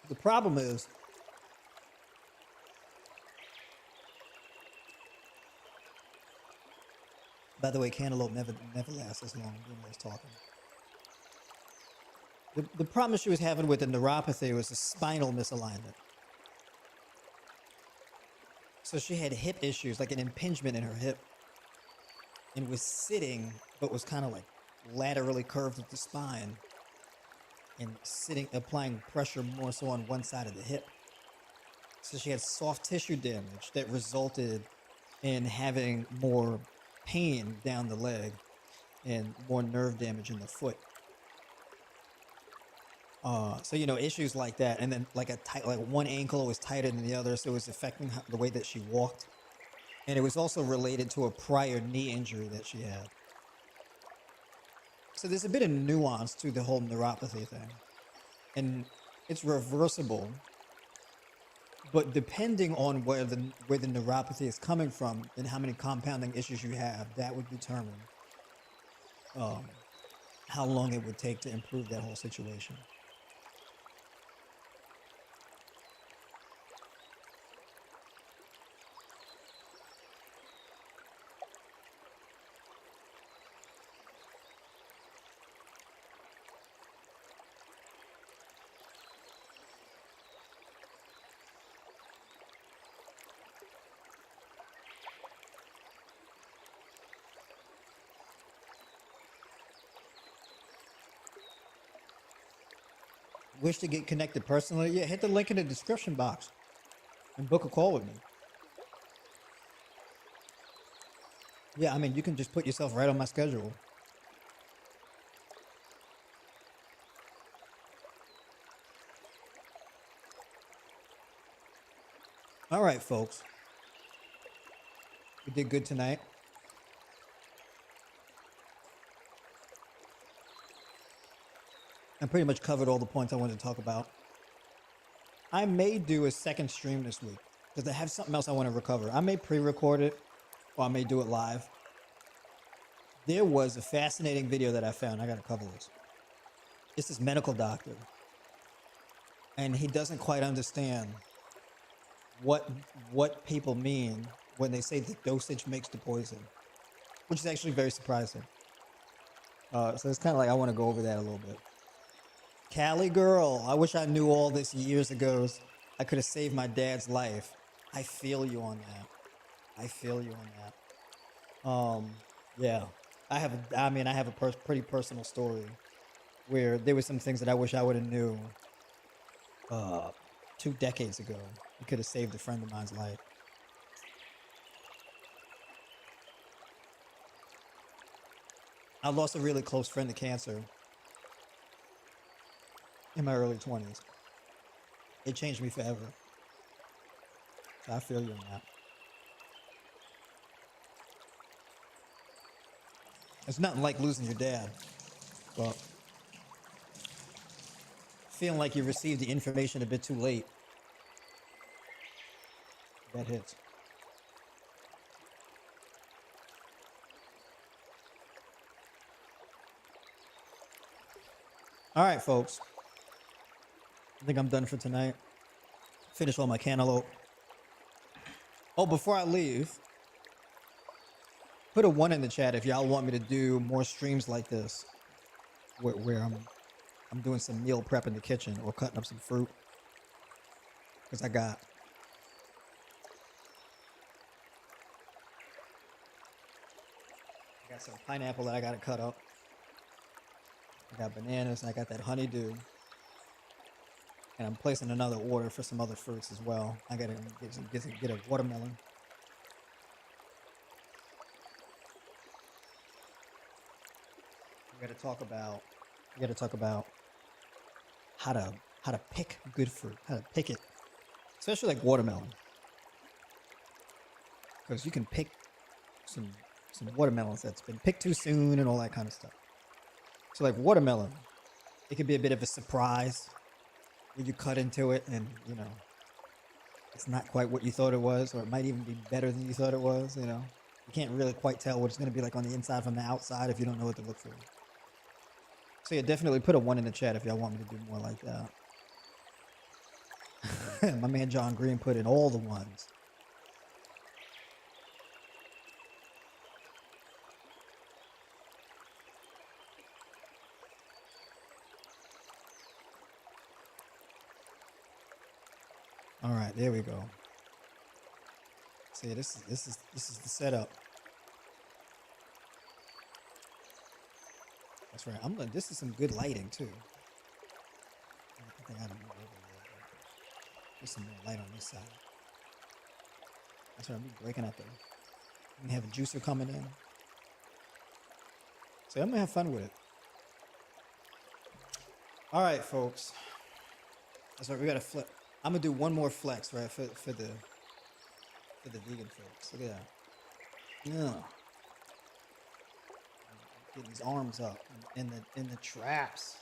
the problem is, by the way, cantaloupe never lasts as long. I'm doing all this talking. The problem she was having with the neuropathy was the spinal misalignment. So she had hip issues, like an impingement in her hip, and was sitting, but was kind of like laterally curved at the spine and sitting, applying pressure more so on one side of the hip. So she had soft tissue damage that resulted in having more pain down the leg and more nerve damage in the foot. So issues like that, and then like a tight, like one ankle was tighter than the other, so it was affecting the way that she walked, and it was also related to a prior knee injury that she had. So there's a bit of nuance to the whole neuropathy thing, and it's reversible. But depending on where the neuropathy is coming from and how many compounding issues you have, that would determine um, how long it would take to improve that whole situation. Wish to get connected personally? Yeah, hit the link in the description box and book a call with me. Yeah, I mean, you can just put yourself right on my schedule. All right, folks. We did good tonight. I pretty much covered all the points I wanted to talk about. I may do a second stream this week because I have something else I want to recover. I may pre-record it or I may do it live. There was a fascinating video that I found. I got to cover this. It's this medical doctor, and he doesn't quite understand what people mean when they say the dosage makes the poison, which is actually very surprising. So it's kind of like I want to go over that a little bit. Cali girl, I wish I knew all this years ago. I could have saved my dad's life. I feel you on that. I feel you on that. Yeah, I have a pretty personal story where there were some things that I wish I would have knew 2 decades ago. It could have saved a friend of mine's life. I lost a really close friend to cancer in my early 20s. It changed me forever. So I feel you on that. It's nothing like losing your dad, but feeling like you received the information a bit too late. That hits. All right, folks. I think I'm done for tonight. Finish all my cantaloupe. Oh, before I leave, put a 1 in the chat if y'all want me to do more streams like this, where I'm doing some meal prep in the kitchen or cutting up some fruit, because I got some pineapple that I gotta cut up. I got bananas. I got that honeydew. And I'm placing another order for some other fruits as well. I gotta get a watermelon. We gotta talk about how to pick good fruit, how to pick it, especially like watermelon, because you can pick some watermelons that's been picked too soon and all that kind of stuff. So like watermelon, it could be a bit of a surprise when you cut into it and, you know, it's not quite what you thought it was, or it might even be better than you thought it was, you know. You can't really quite tell what it's going to be like on the inside from the outside if you don't know what to look for. So yeah, definitely put a 1 in the chat if y'all want me to do more like that. My man John Green put in all the 1s. All right, there we go. See, this is the setup. That's right. This is some good lighting too. I think I gotta move over a little bit. There's some more light on this side. That's right. I'm breaking up there. We have a juicer coming in. So I'm gonna have fun with it. All right, folks. That's right. We gotta flip. I'm gonna do one more flex, right, for the vegan folks. Look at that. Yeah. Get these arms up in the traps.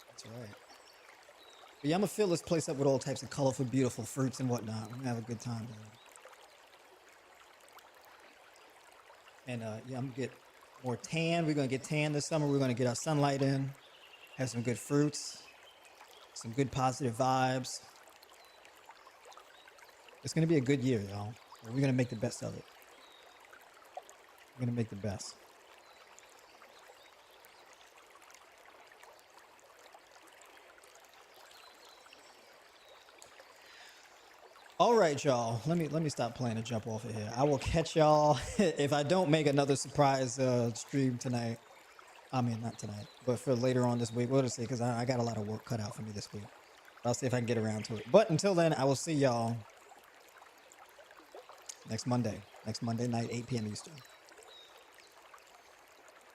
That's right. But yeah, I'm gonna fill this place up with all types of colorful, beautiful fruits and whatnot. We're gonna have a good time there. And yeah, I'm gonna get more tan. We're gonna get tan this summer. We're gonna get our sunlight in. Have some good fruits. Some good positive vibes. It's gonna be a good year, y'all. We're gonna make the best of it. We're gonna make the best. All right, y'all. Let me stop playing and jump off of here. I will catch y'all if I don't make another surprise stream tonight. I mean, not tonight, but for later on this week. We'll just see, because I got a lot of work cut out for me this week. I'll see if I can get around to it. But until then, I will see y'all next Monday night, 8 p.m. Eastern.